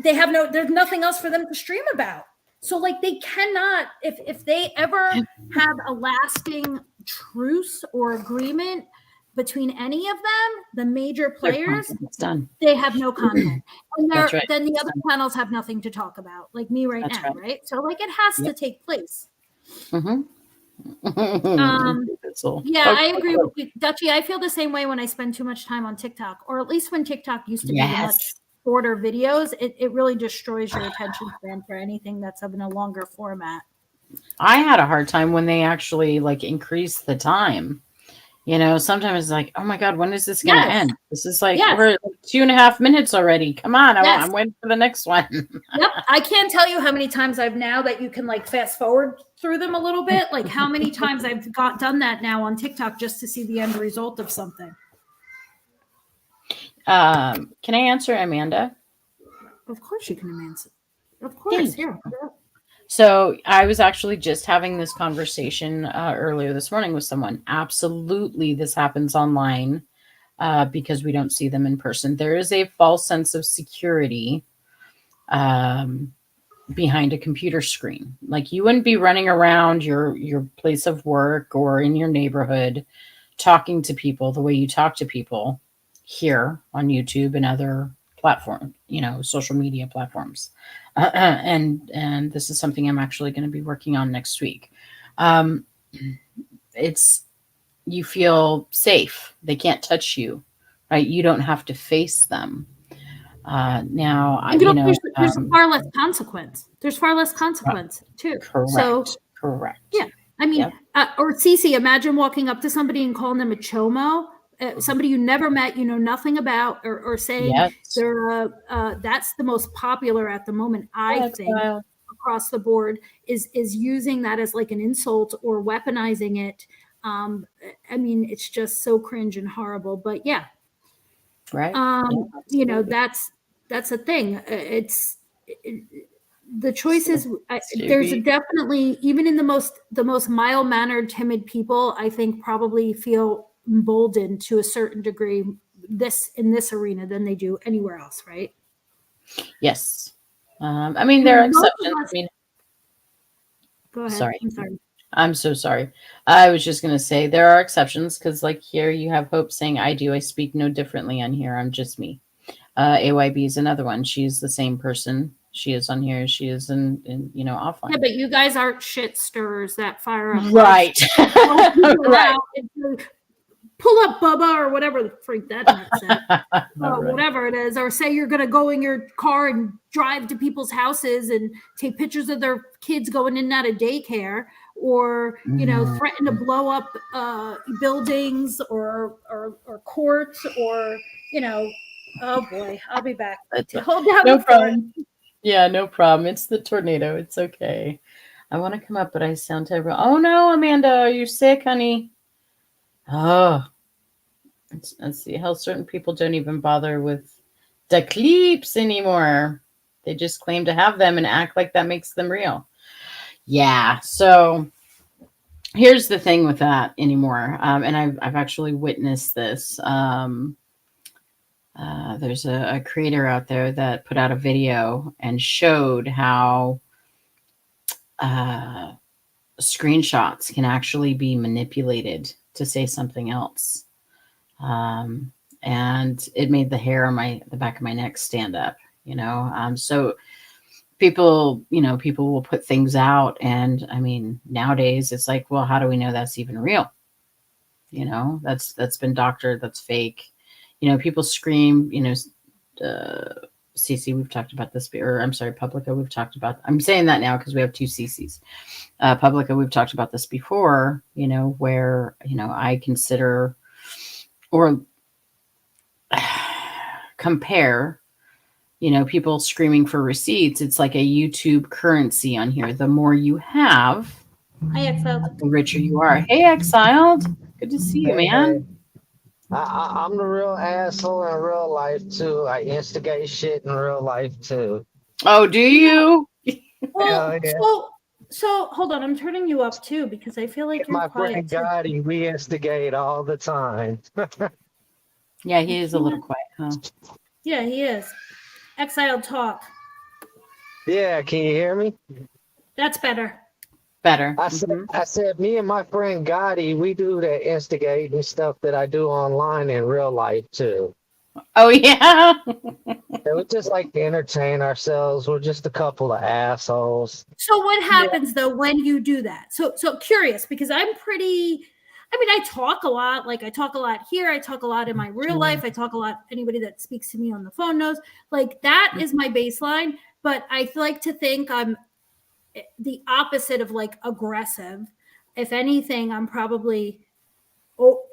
they have there's nothing else for them to stream about. So like they cannot, if they ever have a lasting truce or agreement between any of them, the major players, they have no content. And then the other panels have nothing to talk about, like me right now, right? So like it has to take place. Mm-hmm. I agree with you, Dutchie. I feel the same way when I spend too much time on TikTok, or at least when TikTok used to be much shorter videos. It really destroys your attention span for anything that's in a longer format. I had a hard time when they actually like increased the time. Sometimes it's like, oh my God, when is this going to end? This is like, we're at 2.5 minutes already. Come on. I'm waiting for the next one. Yep. I can't tell you how many times now that you can like fast forward through them a little bit, like how many times I've done that now on TikTok just to see the end result of something. Can I answer Amanda? Of course you can answer. Of course, yeah. So I was actually just having this conversation earlier this morning with someone. Absolutely, this happens online because we don't see them in person. There is a false sense of security behind a computer screen. Like you wouldn't be running around your place of work or in your neighborhood talking to people the way you talk to people here on YouTube and other platforms, social media platforms. And this is something I'm actually going to be working on next week. You feel safe. They can't touch you, right? You don't have to face them. There's far less consequence. There's far less consequence too. Correct. Yeah. I mean, or Cece, imagine walking up to somebody and calling them a chomo. Somebody you never met, nothing about, or saying they're that's the most popular at the moment, I think, across the board is using that as like an insult or weaponizing it. I mean, it's just so cringe and horrible, but right. That's a thing. The choices. There's definitely, even in the most mild-mannered, timid people, I think probably feel emboldened to a certain degree in this arena than they do anywhere else, right? Yes. I mean, there are exceptions. Go ahead. Sorry. I'm so sorry. I was just going to say there are exceptions because like here you have Hope saying, I speak no differently on here. I'm just me. AYB is another one. She's the same person. She is on here. She is in offline. Yeah, but you guys aren't shit stirrers that fire up. Right. Right. Pull up Bubba or whatever the freak that said. Whatever it is. Or say you're going to go in your car and drive to people's houses and take pictures of their kids going in and out of daycare. or threaten to blow up buildings or courts or oh boy, I'll be back. Hold down No the fort. problem. Yeah, no problem. It's the tornado. It's okay. I want to come up, but I sound terrible. Oh no, Amanda, are you sick, honey? Oh, let's see how certain people don't even bother with the clips anymore. They just claim to have them and act like that makes them real. Yeah. So here's the thing with that anymore, and I've actually witnessed this. There's a creator out there that put out a video and showed how screenshots can actually be manipulated to say something else. And it made the hair on the back of my neck stand up, so people will put things out. And I mean, nowadays it's like, well, how do we know that's even real? That's been doctored. That's fake. People scream, CC, we've talked about this, or I'm sorry, Publica, we've talked about, I'm saying that now because we have two CCs. Publica, we've talked about this before, where, I consider or compare, people screaming for receipts. It's like a YouTube currency on here. The more you have, Hi, Exiled. the richer you are. Hey, Exiled. Good to see you, man. I'm the real asshole in real life too. I instigate shit in real life too. Oh, do you? Well, Yeah. so hold on. I'm turning you up too because I feel like you're My quiet friend too. Gotti, we instigate all the time. Yeah, he is a little quiet, huh? Yeah, he is. Exiled talk. Yeah, can you hear me? That's better. Better. I said, me and my friend Gotti, we do the instigating stuff that I do online in real life too. Oh, yeah. And we just like to entertain ourselves. We're just a couple of assholes. So what happens though when you do that? So curious because I talk a lot. Like I talk a lot here. I talk a lot in my real life. I talk a lot. Anybody that speaks to me on the phone knows. Like that is my baseline. But I like to think I'm the opposite of like aggressive. If anything, I'm probably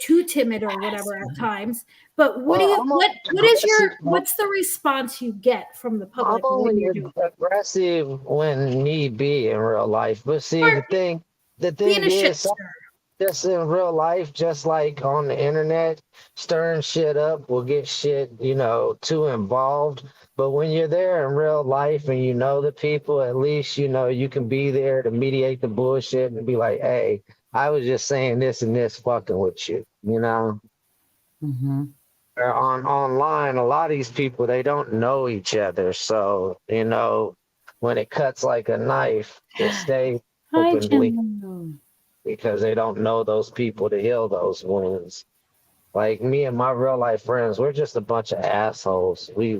too timid or whatever at times. But what's the response you get from the public? I'm only aggressive when need be in real life. But see, the thing is, just in real life, just like on the internet, stirring shit up will get shit, too involved. But when you're there in real life and you know the people, at least, you can be there to mediate the bullshit and be like, hey, I was just saying this and this fucking with you, Mm-hmm. Or online, a lot of these people, they don't know each other. So, when it cuts like a knife, it stays openly because they don't know those people to heal those wounds. Like me and my real life friends, we're just a bunch of assholes. We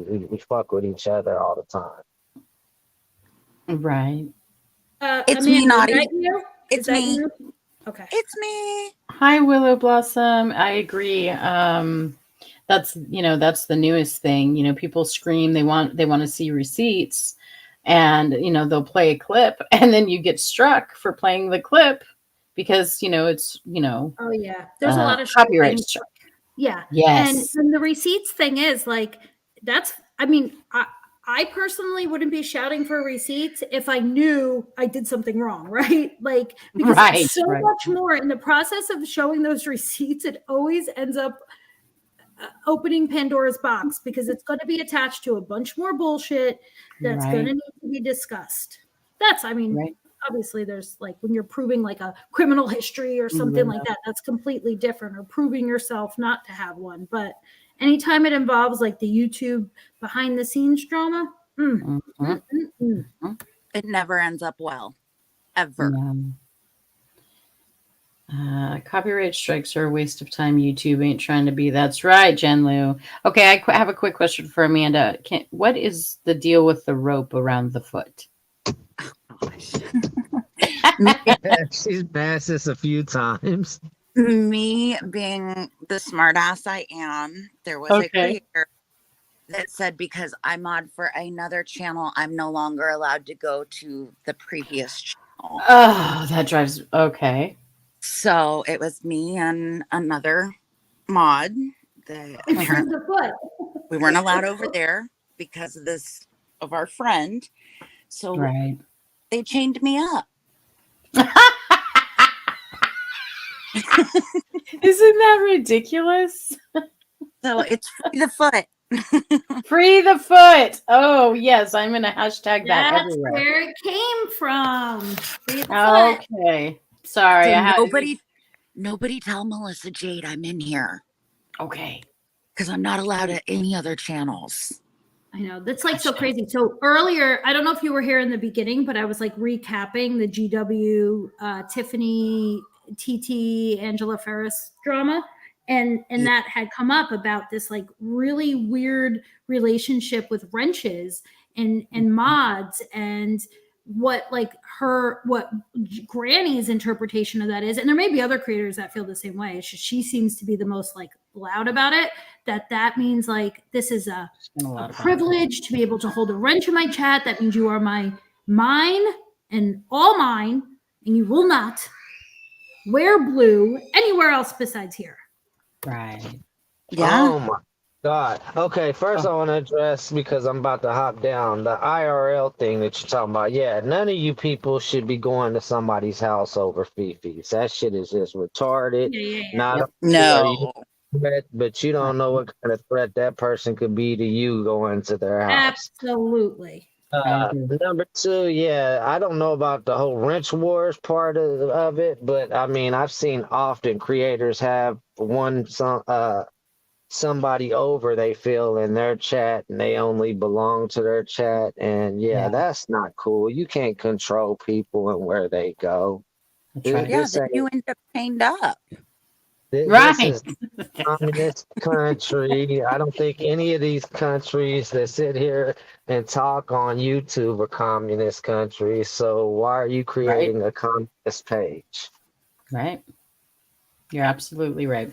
fuck with each other all the time. Right. It's me, Naughty. It's me. Okay. It's me. Hi, Willow Blossom. I agree. That's the newest thing. People scream they want to see receipts, and they'll play a clip, and then you get struck for playing the clip because it's oh yeah, there's a lot of copyright strike. Yeah. Yes. And the receipts thing is like I personally wouldn't be shouting for receipts if I knew I did something wrong, right? Like because it's so much more in the process of showing those receipts. It always ends up opening Pandora's box because it's going to be attached to a bunch more bullshit that's going to need to be discussed. That's obviously there's like when you're proving like a criminal history or something like that, that's completely different, or proving yourself not to have one. But anytime it involves like the YouTube behind the scenes drama, it never ends up well, ever. Copyright strikes are a waste of time. YouTube ain't trying to be. That's right, Jen Lu. Okay, I have a quick question for Amanda. What is the deal with the rope around the foot? She's passed this a few times. Me being the smartass I am, there was a creator that said because I mod for another channel, I'm no longer allowed to go to the previous channel. Oh, that drives. Okay. So it was me and another mod that Freeze apparently the foot. we weren't allowed over there because of our friend. So Right. they chained me up. Isn't that ridiculous? So it's free the foot. Free the foot. Oh, yes. I'm going to hashtag that That's everywhere. where it came from. Free the foot. Okay. Sorry. So I had nobody tell Melissa Jade I'm in here Okay. because I'm not allowed at any other channels. I know that's like so crazy. So earlier, I don't know if you were here in the beginning, but I was like recapping the GW Tiffany TT Angela Ferris drama, and that had come up about this like really weird relationship with wrenches and mods and what Granny's interpretation of that is. And there may be other creators that feel the same way. It's just she seems to be the most like loud about it. That means like this is a privilege to be able to hold a wrench in my chat. That means you are mine and all mine, and you will not wear blue anywhere else besides here. Right. Yeah. Oh my God. Okay, first I want to address, because I'm about to hop down, the IRL thing that you're talking about. Yeah, none of you people should be going to somebody's house over Fifi's. That shit is just retarded. Yeah. Not No. threat, but you don't know what kind of threat that person could be to you going to their house. Absolutely. Number two, yeah, I don't know about the whole wrench wars part of it, but I mean, I've seen often creators have somebody over they feel in their chat and they only belong to their chat, and yeah, that's not cool. You can't control people and where they go. That's right. Yeah, then you end up chained up. This is communist country. I don't think any of these countries that sit here and talk on YouTube are communist countries. So why are you creating a communist page? Right. You're absolutely right.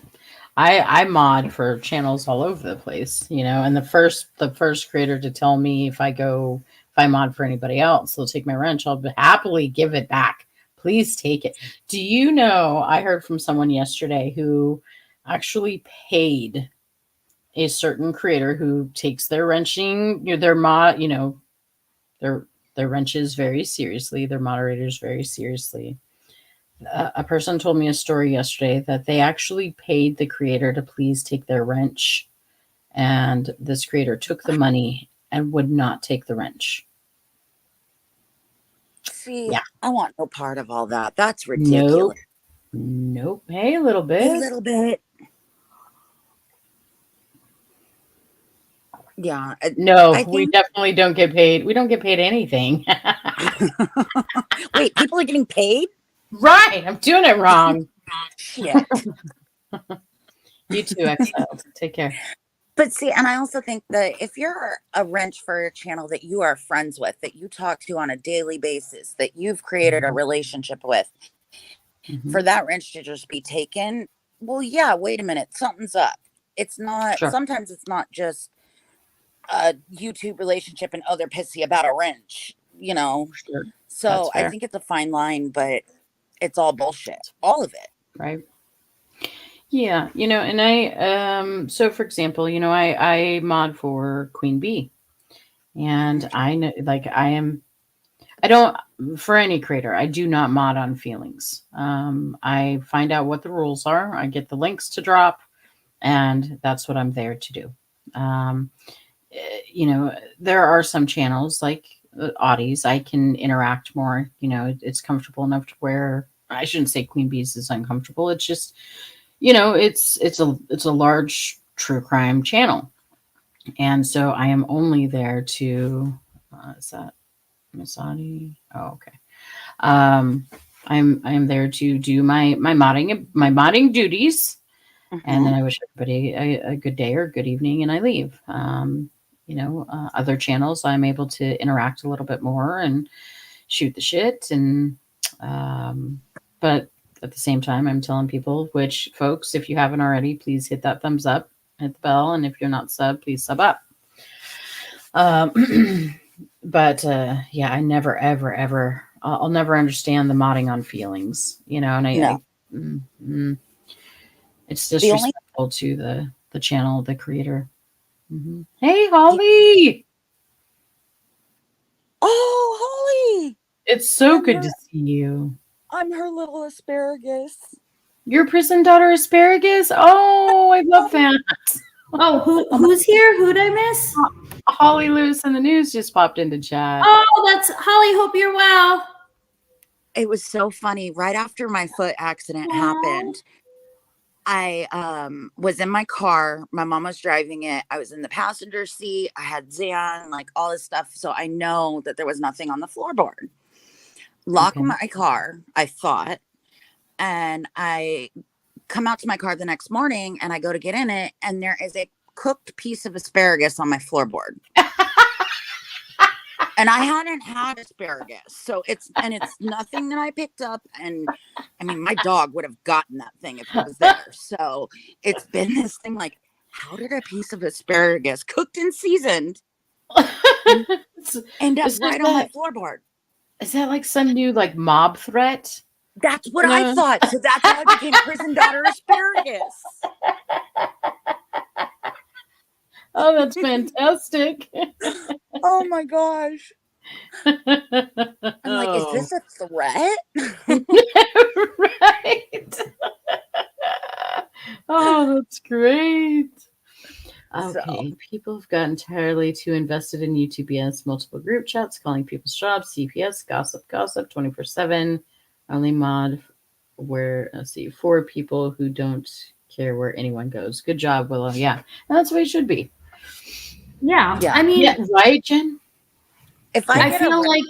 I mod for channels all over the place, and the first creator to tell me if I mod for anybody else, they'll take my wrench. I'll happily give it back. Please take it. Do you know, I heard from someone yesterday who actually paid a certain creator who takes their wrenching, their wrenches very seriously, their moderators very seriously. A person told me a story yesterday that they actually paid the creator to please take their wrench, and this creator took the money and would not take the wrench. See, I want no part of all that. That's ridiculous. Nope. Hey, a little bit. A little bit. Yeah. No, we definitely don't get paid. We don't get paid anything. Wait, people are getting paid? Right. I'm doing it wrong. Shit. You too, XL. Take care. But see, and I also think that if you're a wrench for a channel that you are friends with, that you talk to on a daily basis, that you've created a relationship with, for that wrench to just be taken, well, yeah, wait a minute, something's up. It's not, sometimes it's not just a YouTube relationship and they're pissy about a wrench, So I think it's a fine line, but it's all bullshit. All of it. Right. Yeah, and I so for example, I mod for Queen Bee, and I know, like, I don't, for any creator, I do not mod on feelings. I find out what the rules are, I get the links to drop, and that's what I'm there to do. There are some channels like Audie's I can interact more. It's comfortable enough to where I shouldn't say Queen Bee's is uncomfortable. It's just, it's a large true crime channel, and so I am only there to. Is that Miss Audie? Oh, okay. I'm there to do my modding duties, and then I wish everybody a good day or good evening, and I leave. Other channels I'm able to interact a little bit more and shoot the shit, and but at the same time, I'm telling people, which folks, if you haven't already, please hit that thumbs up, hit the bell, and if you're not sub, please sub up. But yeah, I never, ever, ever I'll never understand the modding on feelings, you know, and it's disrespectful to the channel, the creator. Hey, Holly. Oh, Holly. It's so good to see you. I'm her little asparagus. Your prison daughter asparagus? Oh, I love that. Oh, who's here? Who'd I miss? Holly Lewis in the news just popped into chat. Oh, that's Holly. Hope you're well. It was so funny. Right after my foot accident happened, I was in my car. My mom was driving it. I was in the passenger seat. I had Zan, like all this stuff. So I know that there was nothing on the floorboard. Lock my car, I thought. And I come out to my car the next morning and I go to get in it. And there is a cooked piece of asparagus on my floorboard. And I hadn't had asparagus. So it's nothing that I picked up. And I mean, my dog would have gotten that thing if it was there. So it's been this thing like, how did a piece of asparagus cooked and seasoned end up right on my floorboard? Is that like some new like mob threat? That's what I thought. So that's how I became prison daughter asparagus. Oh, that's fantastic. Oh my gosh. I'm like, is this a threat? Right. Oh, that's great. Okay, people have gotten entirely too invested in UTBS, multiple group chats, calling people's jobs, CPS, gossip, 24/7. Only mod where, let's see, 4 people who don't care where anyone goes. Good job, Willow. Yeah, that's the way it should be. Yeah. I mean, right, Jen? If I feel like,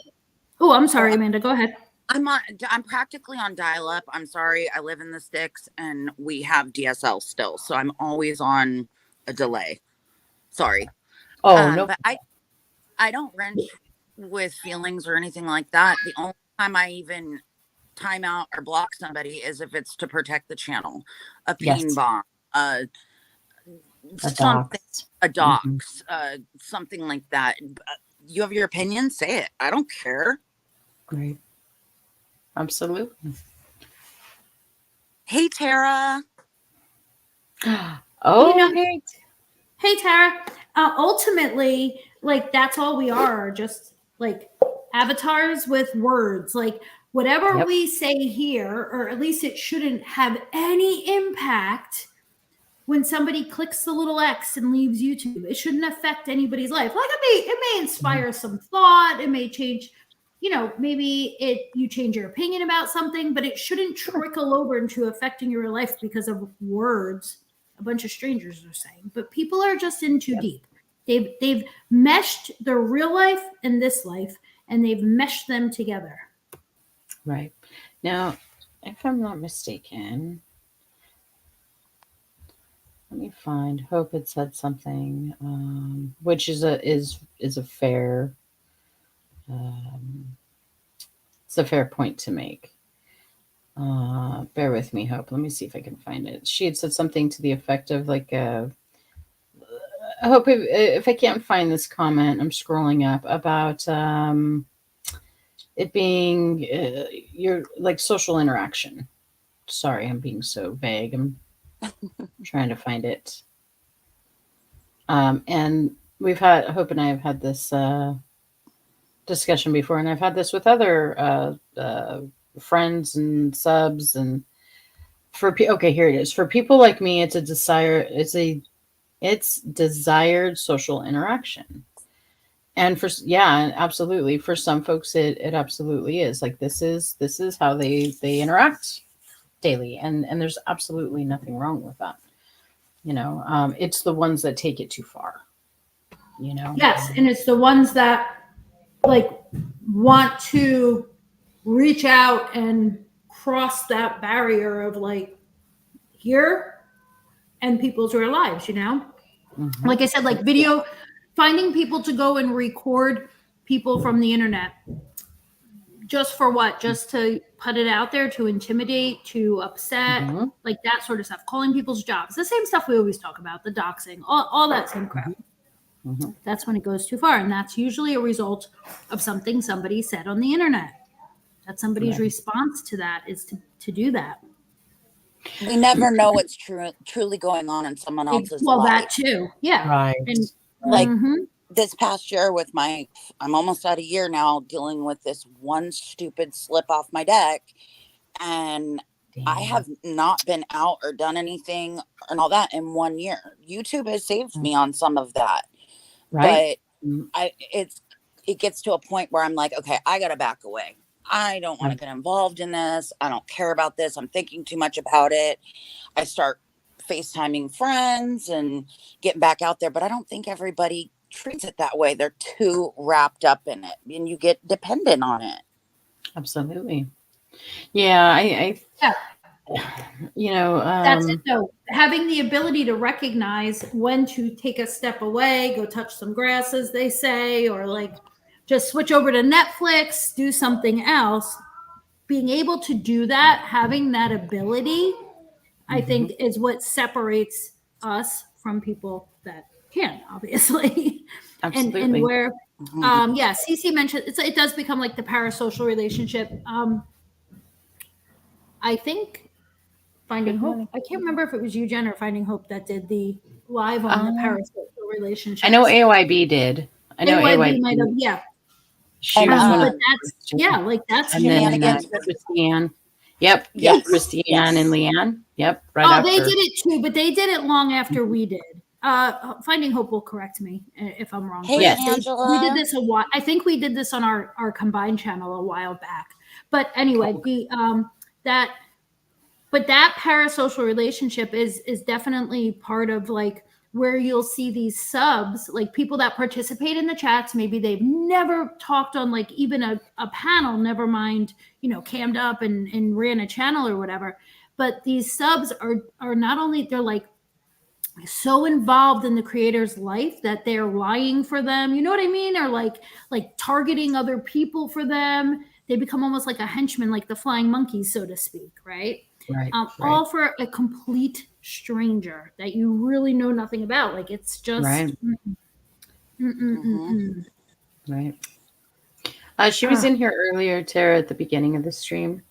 oh, I'm sorry, Amanda. Go ahead. I'm practically on dial-up. I'm sorry. I live in the sticks and we have DSL still. So I'm always on a delay. Sorry. Oh, no. But I don't wrench with feelings or anything like that. The only time I even time out or block somebody is if it's to protect the channel. A ping bomb, a dox, something like that. You have your opinion, say it. I don't care. Great. Absolutely. Hey, Tara. Oh, hey, Tara. Ultimately, like, that's all we are, just like avatars with words. Like, whatever we say here, or at least it shouldn't have any impact when somebody clicks the little X and leaves YouTube. It shouldn't affect anybody's life. Like, it may inspire some thought. It may change, maybe you change your opinion about something, but it shouldn't trickle over into affecting your life because of words a bunch of strangers are saying. But people are just in too deep. They've meshed their real life and this life, and they've meshed them together. Right. Now, if I'm not mistaken, let me find. Hope had said something, which is a fair, it's a fair point to make. Bear with me, Hope. Let me see if I can find it. She had said something to the effect of like, I hope if I can't find this comment, I'm scrolling up about it being your like social interaction. Sorry, I'm being so vague. I'm trying to find it. And Hope and I have had this discussion before, and I've had this with other friends and subs, and okay, here it is. For people like me, it's desired social interaction. And absolutely. For some folks, it absolutely is. Like this is how they interact daily, and there's absolutely nothing wrong with that. It's the ones that take it too far. Yes, and it's the ones that like want to reach out and cross that barrier of like here and people's real lives. Like I said, like video. Finding people to go and record people from the internet. Just for what? Just to put it out there, to intimidate, to upset, like that sort of stuff. Calling people's jobs. The same stuff we always talk about, the doxing, all that same crap. That's when it goes too far. And that's usually a result of something somebody said on the internet. That's somebody's Right. response to that, is to do that. We never know what's truly going on in someone else's life. That too. Yeah. Right. And Like mhm. this past year with I'm almost at a year now dealing with this one stupid slip off my deck. And I have not been out or done anything and all that in 1 year. YouTube has saved me on some of that. Right. But it gets to a point where I'm like, okay, I gotta back away. I don't want to get involved in this. I don't care about this. I'm thinking too much about it. I start FaceTiming friends and getting back out there, but I don't think everybody treats it that way. They're too wrapped up in it and you get dependent on it. Absolutely. Yeah. You know, That's it though. Having the ability to recognize when to take a step away, go touch some grass, as they say, or like just switch over to Netflix, do something else. Being able to do that, having that ability, I think is what separates us from people that can, obviously. Absolutely. And where, Cece mentioned, it does become like the parasocial relationship. I think Finding Hope, I can't remember if it was you, Jen, or Finding Hope that did the live on the parasocial relationship. I know AYB did. I know AYB might have, yeah. She was one of that's and then Christiane. Yep. Christiane and Leanne. Yep. Right. They did it too, but they did it long after we did. Finding Hope will correct me if I'm wrong. Hey, Angela. We did this a while. I think we did this on our combined channel a while back. But anyway, that parasocial relationship is definitely part of like where you'll see these subs, like people that participate in the chats. Maybe they've never talked on like even a panel, never mind, cammed up and ran a channel or whatever. But these subs are not only, they're like so involved in the creator's life that they're lying for them. You know what I mean? Or like targeting other people for them. They become almost like a henchman, like the flying monkeys, so to speak, right? Right. All for a complete stranger that you really know nothing about. Like it's just right. Right. She was in here earlier, Tara, at the beginning of the stream.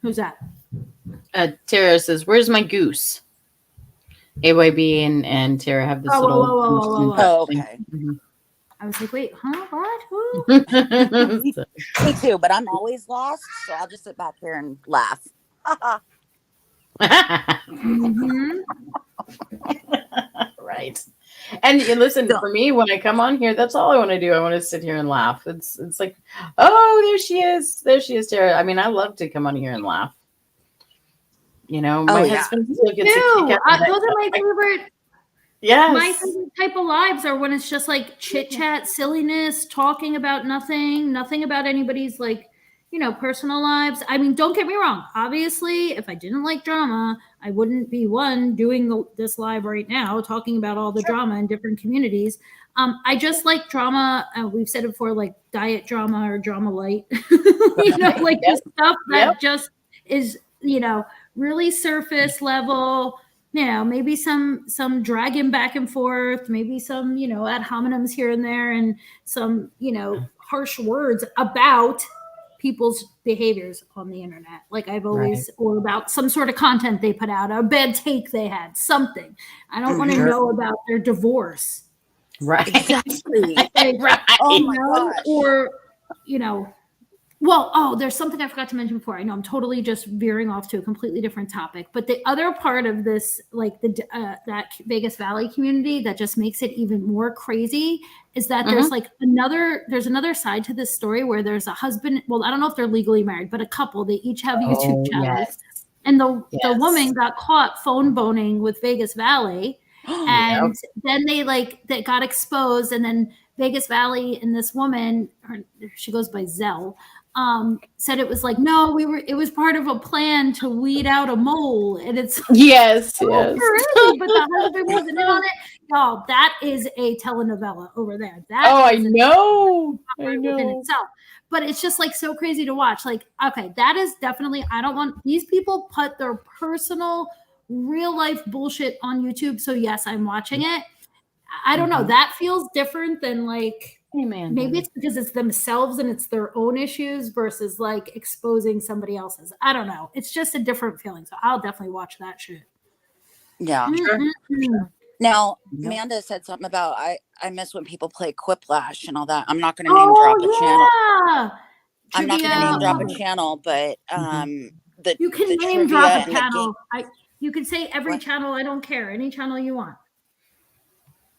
Who's that? Tara says, "Where's my goose?" AYB and Tara have this little. Okay. I was like, wait, huh? What? Who? Me too, but I'm always lost, so I'll just sit back here and laugh. Right. And listen, for me, when I come on here, that's all I want to do. I want to sit here and laugh. It's like, oh, there she is. There she is, Tara. I mean, I love to come on here and laugh. My husband still gets a kick out of those are my favorite. Yes. My favorite type of lives are when it's just like chit chat, silliness, talking about nothing about anybody's like, personal lives. I mean, don't get me wrong. Obviously, if I didn't like drama, I wouldn't be doing this live right now, talking about all the drama in different communities. I just like drama. We've said it before, like diet drama or drama light, the stuff that just is, really surface level. Maybe some dragging back and forth, maybe some, ad hominems here and there, and some, harsh words about people's behaviors on the internet. Like I've always, or about some sort of content they put out, a bad take they had, something. I don't want to know about their divorce. Right. Exactly. Right. Oh my gosh. Or, there's something I forgot to mention before. I know I'm totally just veering off to a completely different topic, but the other part of this, like that Vegas Valley community that just makes it even more crazy is that there's another side to this story where there's a husband. Well, I don't know if they're legally married, but a couple, they each have YouTube channels. Yes. And the woman got caught phone boning with Vegas Valley. And then they got exposed, and then Vegas Valley and this woman, she goes by Zell, said it was like, no, it was part of a plan to weed out a mole. And it's yes. Crazy, but the husband wasn't in on it. Y'all, that is a telenovela over there. I know. Within itself. But it's just like so crazy to watch. Like, okay, that is definitely, I don't want, these people put their personal real life bullshit on YouTube. So yes, I'm watching it. I don't know. That feels different than like Amen. Maybe it's because it's themselves and it's their own issues versus like exposing somebody else's. I don't know. It's just a different feeling. So I'll definitely watch that shit. Yeah. Sure. Now, Yep. Amanda said something about I miss when people play Quiplash and all that. I'm not going to name drop a channel. I'm not going to name drop a channel, but you can the name trivia drop a and the channel. game. You can say every What? channel. I don't care. Any channel you want.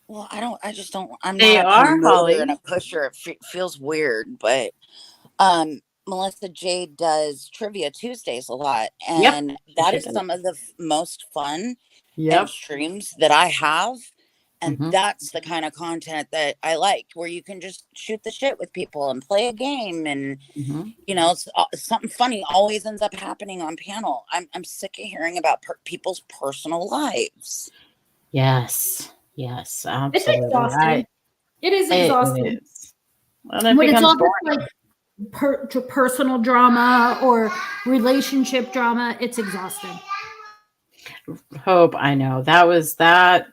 Well, I just don't. I'm They not a are, promoter Holly. and a pusher. It feels weird, but Melissa Jade does Trivia Tuesdays a lot, and that is some of the most fun streams that I have. And that's the kind of content that I like, where you can just shoot the shit with people and play a game. And, you know, it's, something funny always ends up happening on panel. I'm sick of hearing about people's personal lives. Yes, absolutely. It's exhausting. It is exhausting. It is. Well, when it's all just like personal drama or relationship drama, it's exhausting. Hope, I know. That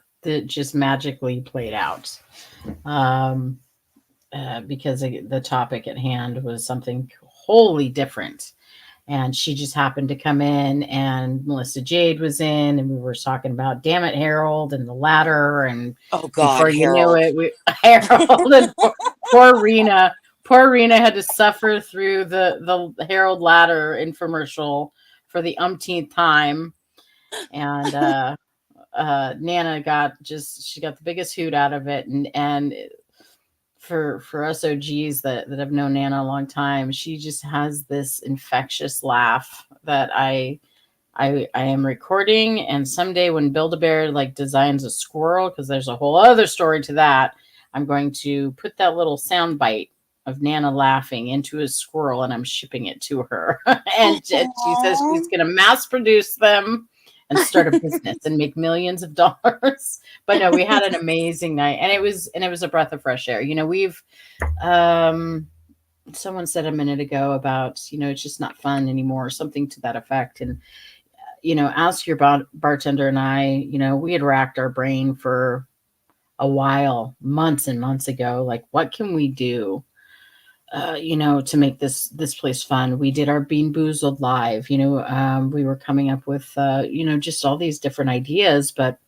just magically played out. Because the topic at hand was something wholly different. And she just happened to come in, and Melissa Jade was in, and we were talking about Damn It, Harold, and the ladder. And oh God, before Harold. you knew it, Harold and poor Rena had to suffer through the Harold ladder infomercial for the umpteenth time. And Nana got the biggest hoot out of it. And for us OGs that have known Nana a long time, she just has this infectious laugh that I am recording. And someday when Build-A-Bear like designs a squirrel, because there's a whole other story to that, I'm going to put that little sound bite of Nana laughing into a squirrel, and I'm shipping it to her. And she says she's going to mass produce them and start a business and make millions of dollars. But no, we had an amazing night, and it was a breath of fresh air. You know, we've someone said a minute ago about, you know, it's just not fun anymore, or something to that effect. And you know, Ask Your Bartender and I, you know, we had racked our brain for a while, months and months ago, like, what can we do, you know, to make this place fun? We did our Bean Boozled live, you know, we were coming up with, you know, just all these different ideas. But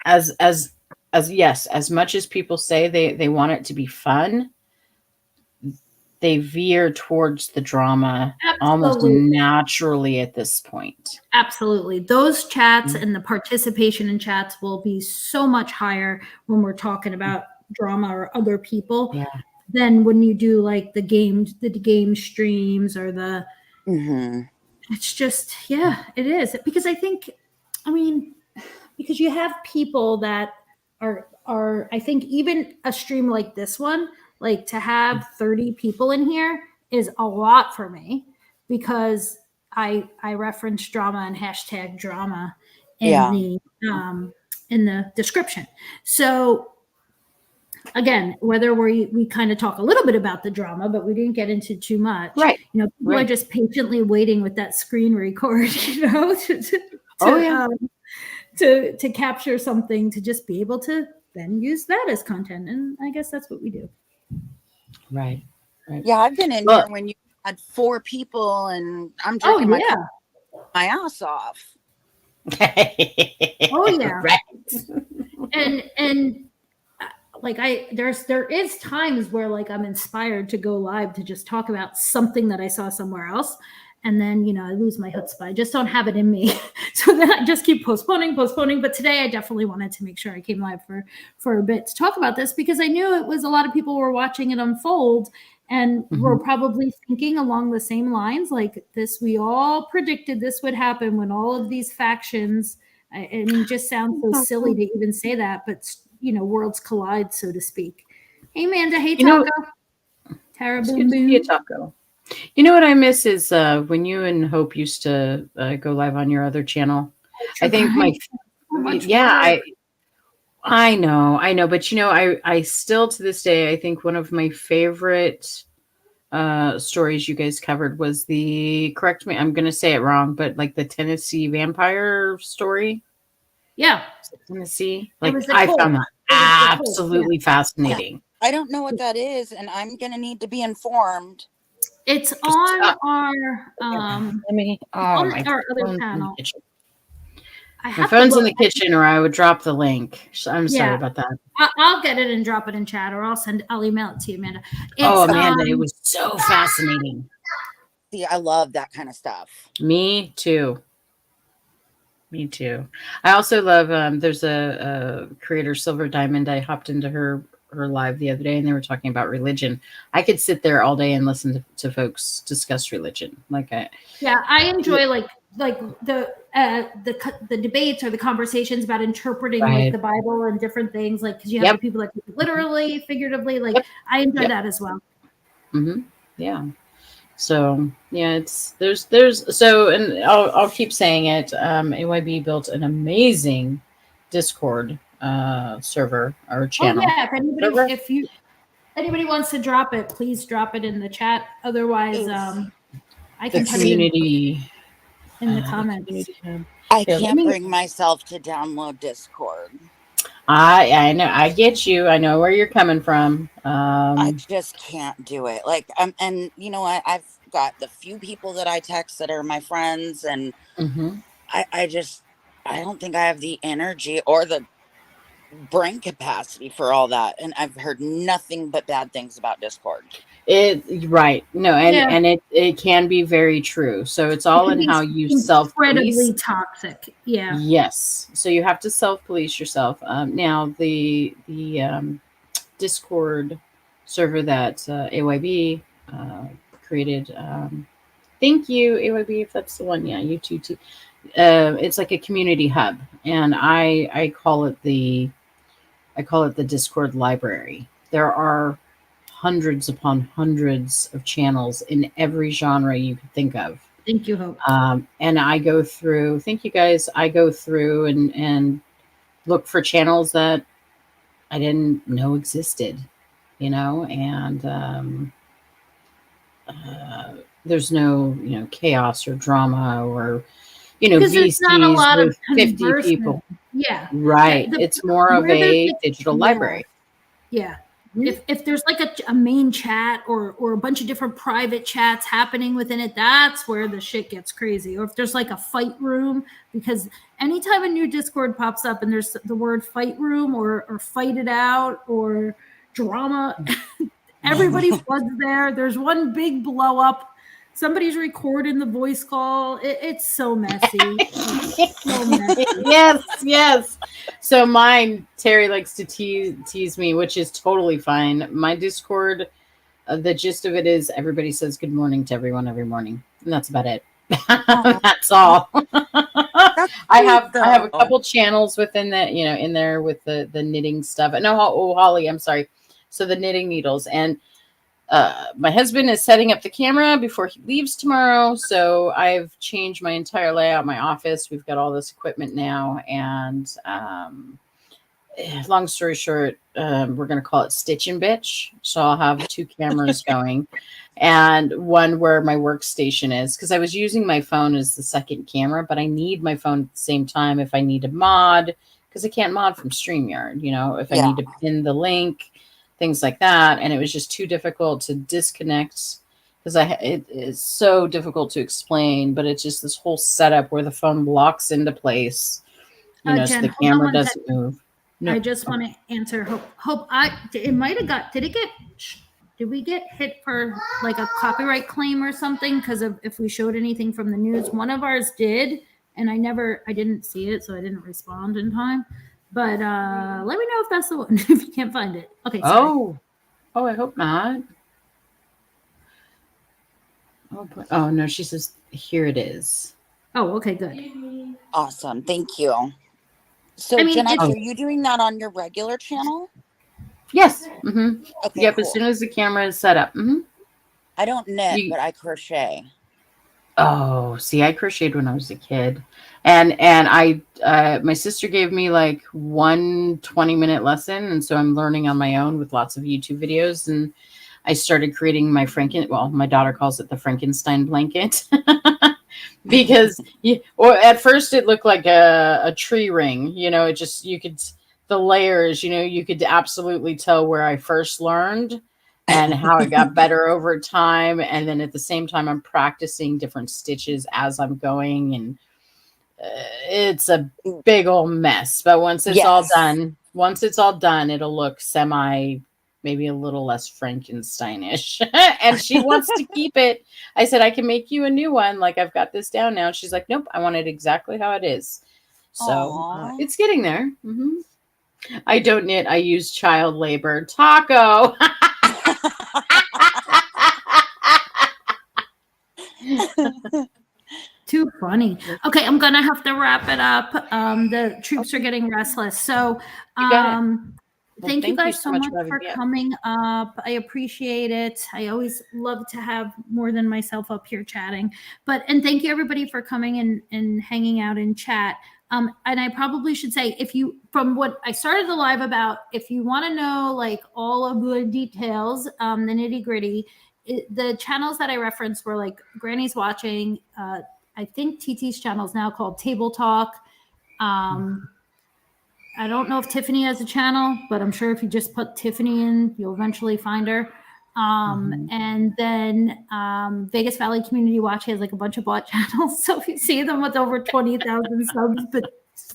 as much as people say they want it to be fun, they veer towards the drama almost naturally at this point. Absolutely. Those chats and the participation in chats will be so much higher when we're talking about drama or other people than when you do like the game streams or the it's just, it is. Because I think, I mean, because you have people that are I think even a stream like this one, like to have 30 people in here is a lot for me, because I reference drama and hashtag drama in the description. So again, whether we kind of talk a little bit about the drama, but we didn't get into too much. Right. You know, people are just patiently waiting with that screen record, you know, to capture something, to just be able to then use that as content. And I guess that's what we do. Right. Yeah, I've been in here when you had 4 people, and I'm drinking my ass off. Oh yeah. Right. And like there is times where like I'm inspired to go live to just talk about something that I saw somewhere else. And then, you know, I lose my chutzpah. I just don't have it in me. So then I just keep postponing. But today I definitely wanted to make sure I came live for a bit to talk about this, because I knew it was a lot of people were watching it unfold and were probably thinking along the same lines like this. We all predicted this would happen when all of these factions, I mean, it just sounds so silly to even say that, but, you know, worlds collide, so to speak. Hey, Amanda. Hey, Taco. Tara Boom Boom. Taco. You know what I miss is when you and Hope used to go live on your other channel. I think I know, but you know, I still to this day, I think one of my favorite stories you guys covered was correct me, I'm going to say it wrong, but like the Tennessee vampire story. Yeah. Tennessee. Like I found that absolutely fascinating. I don't know what that is, and I'm gonna need to be informed. It's on our Let me. Oh, on my our other phone's in the panel. kitchen. I My have phone's to in look. the kitchen, or I would drop the link. I'm sorry Yeah. about that. I'll get it and drop it in chat, or I'll email it to you, Amanda. Oh, It's, Amanda, it was so fascinating. See, I love that kind of stuff. Me too. Me too. I also love. There's a creator, Silver Diamond. I hopped into her live the other day, and they were talking about religion. I could sit there all day and listen to folks discuss religion. I enjoy like the debates or the conversations about interpreting like Right. the Bible and different things, like because you have Yep. the people that take it literally, figuratively. Like Yep. I enjoy Yep. that as well. Mm-hmm. Yeah. So yeah, there's so, and I'll keep saying it. AYB built an amazing Discord server or channel. Oh yeah, if anybody wants to drop it, please drop it in the chat. Otherwise, I can The put community it in the comments. I can't bring myself to download Discord. I know, I get you. I know where you're coming from. I just can't do it. Like, and you know what? I've got the few people that I text that are my friends, and I don't think I have the energy or the brain capacity for all that. And I've heard nothing but bad things about Discord. Right. No, and it can be very true. So it's all in how you self-police. Incredibly toxic. Yeah. Yes. So you have to self-police yourself. Now the Discord server that AYB created. Thank you, AYB, if that's the one. Yeah, you too. It's like a community hub, and I call it the Discord library. There are hundreds upon hundreds of channels in every genre you could think of. Thank you, Hope. And I go through. Thank you, guys. I go through and look for channels that I didn't know existed. And there's no chaos or drama or VCs not a lot with of 50 people. Yeah, right. It's more of a digital library. Yeah. If there's like a main chat or a bunch of different private chats happening within it, that's where the shit gets crazy. Or if there's like a fight room, because anytime a new Discord pops up and there's the word fight room or fight it out or drama, everybody floods there. There's one big blow up. Somebody's recording the voice call. It's so messy. Yes. So mine, Terry likes to tease me, which is totally fine. My Discord, the gist of it is everybody says good morning to everyone every morning, and that's about it. That's all. I have a couple channels within that, in there with the knitting stuff. No, Holly, I'm sorry. So the knitting needles, and my husband is setting up the camera before he leaves tomorrow. So I've changed my entire layout, my office. We've got all this equipment now. And long story short, we're going to call it Stitch and Bitch. So I'll have 2 cameras going and one where my workstation is, because I was using my phone as the second camera, but I need my phone at the same time if I need to mod, because I can't mod from StreamYard, if I need to pin the link, things like that. And it was just too difficult to disconnect because it is so difficult to explain, but it's just this whole setup where the phone locks into place, Jen, so the camera doesn't move. No. I just want to answer Hope. Did we get hit for like a copyright claim or something? Because if we showed anything from the news, one of ours did, and I didn't see it, so I didn't respond in time. But let me know if that's the one, if you can't find it. Okay. Sorry. Oh, I hope not. Oh, no, she says, here it is. Oh, okay, good. Awesome. Thank you. So, Jen, are you doing that on your regular channel? Yes. Mm-hmm. Okay, yep, cool. As soon as the camera is set up. Mm-hmm. I don't knit, but I crochet. Oh, see, I crocheted when I was a kid. And I my sister gave me like one 20-minute lesson, and so I'm learning on my own with lots of YouTube videos. And I started creating my my daughter calls it the Frankenstein blanket, because at first it looked like a tree ring. It just, you could the layers, you could absolutely tell where I first learned and how it got better over time. And then at the same time, I'm practicing different stitches as I'm going. And it's a big old mess. But once it's all done, it'll look maybe a little less Frankenstein-ish. And she wants to keep it. I said, I can make you a new one. Like, I've got this down now. She's like, nope, I want it exactly how it is. So it's getting there. Mm-hmm. I don't knit. I use child labor. Taco. Too funny. Okay, I'm gonna have to wrap it up. The troops are getting restless. So thank you guys so much for coming up. I appreciate it. I always love to have more than myself up here chatting. And thank you everybody for coming and hanging out in chat. And I probably should say, from what I started the live about, if you want to know like all of the details, the nitty gritty, the channels that I referenced were like Granny's Watching. I think TT's channel is now called Table Talk. I don't know if Tiffany has a channel, but I'm sure if you just put Tiffany in, you'll eventually find her. And then Vegas Valley Community Watch has like a bunch of bot channels. So if you see them with over 20,000 subs, but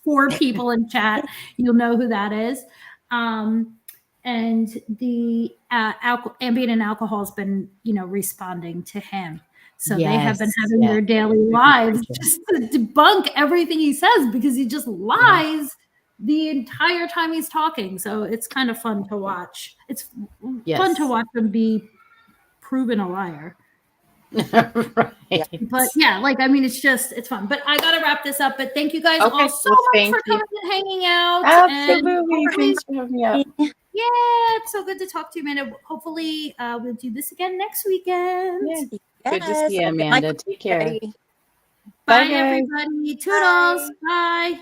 4 people in chat, you'll know who that is. And the ambient and alcohol has been, responding to him. So they have been having their daily lives just to debunk everything he says, because he just lies the entire time he's talking. So it's kind of fun to watch. It's fun to watch him be proven a liar. Right. But yeah, it's fun. But I gotta wrap this up. But thank you guys all so much for coming and hanging out. Absolutely. Thanks for having me up. Yeah, it's so good to talk to you, Amanda. Hopefully we'll do this again next weekend. Yeah. Good to see you, Amanda. Take care. Bye everybody. Toodles. Bye.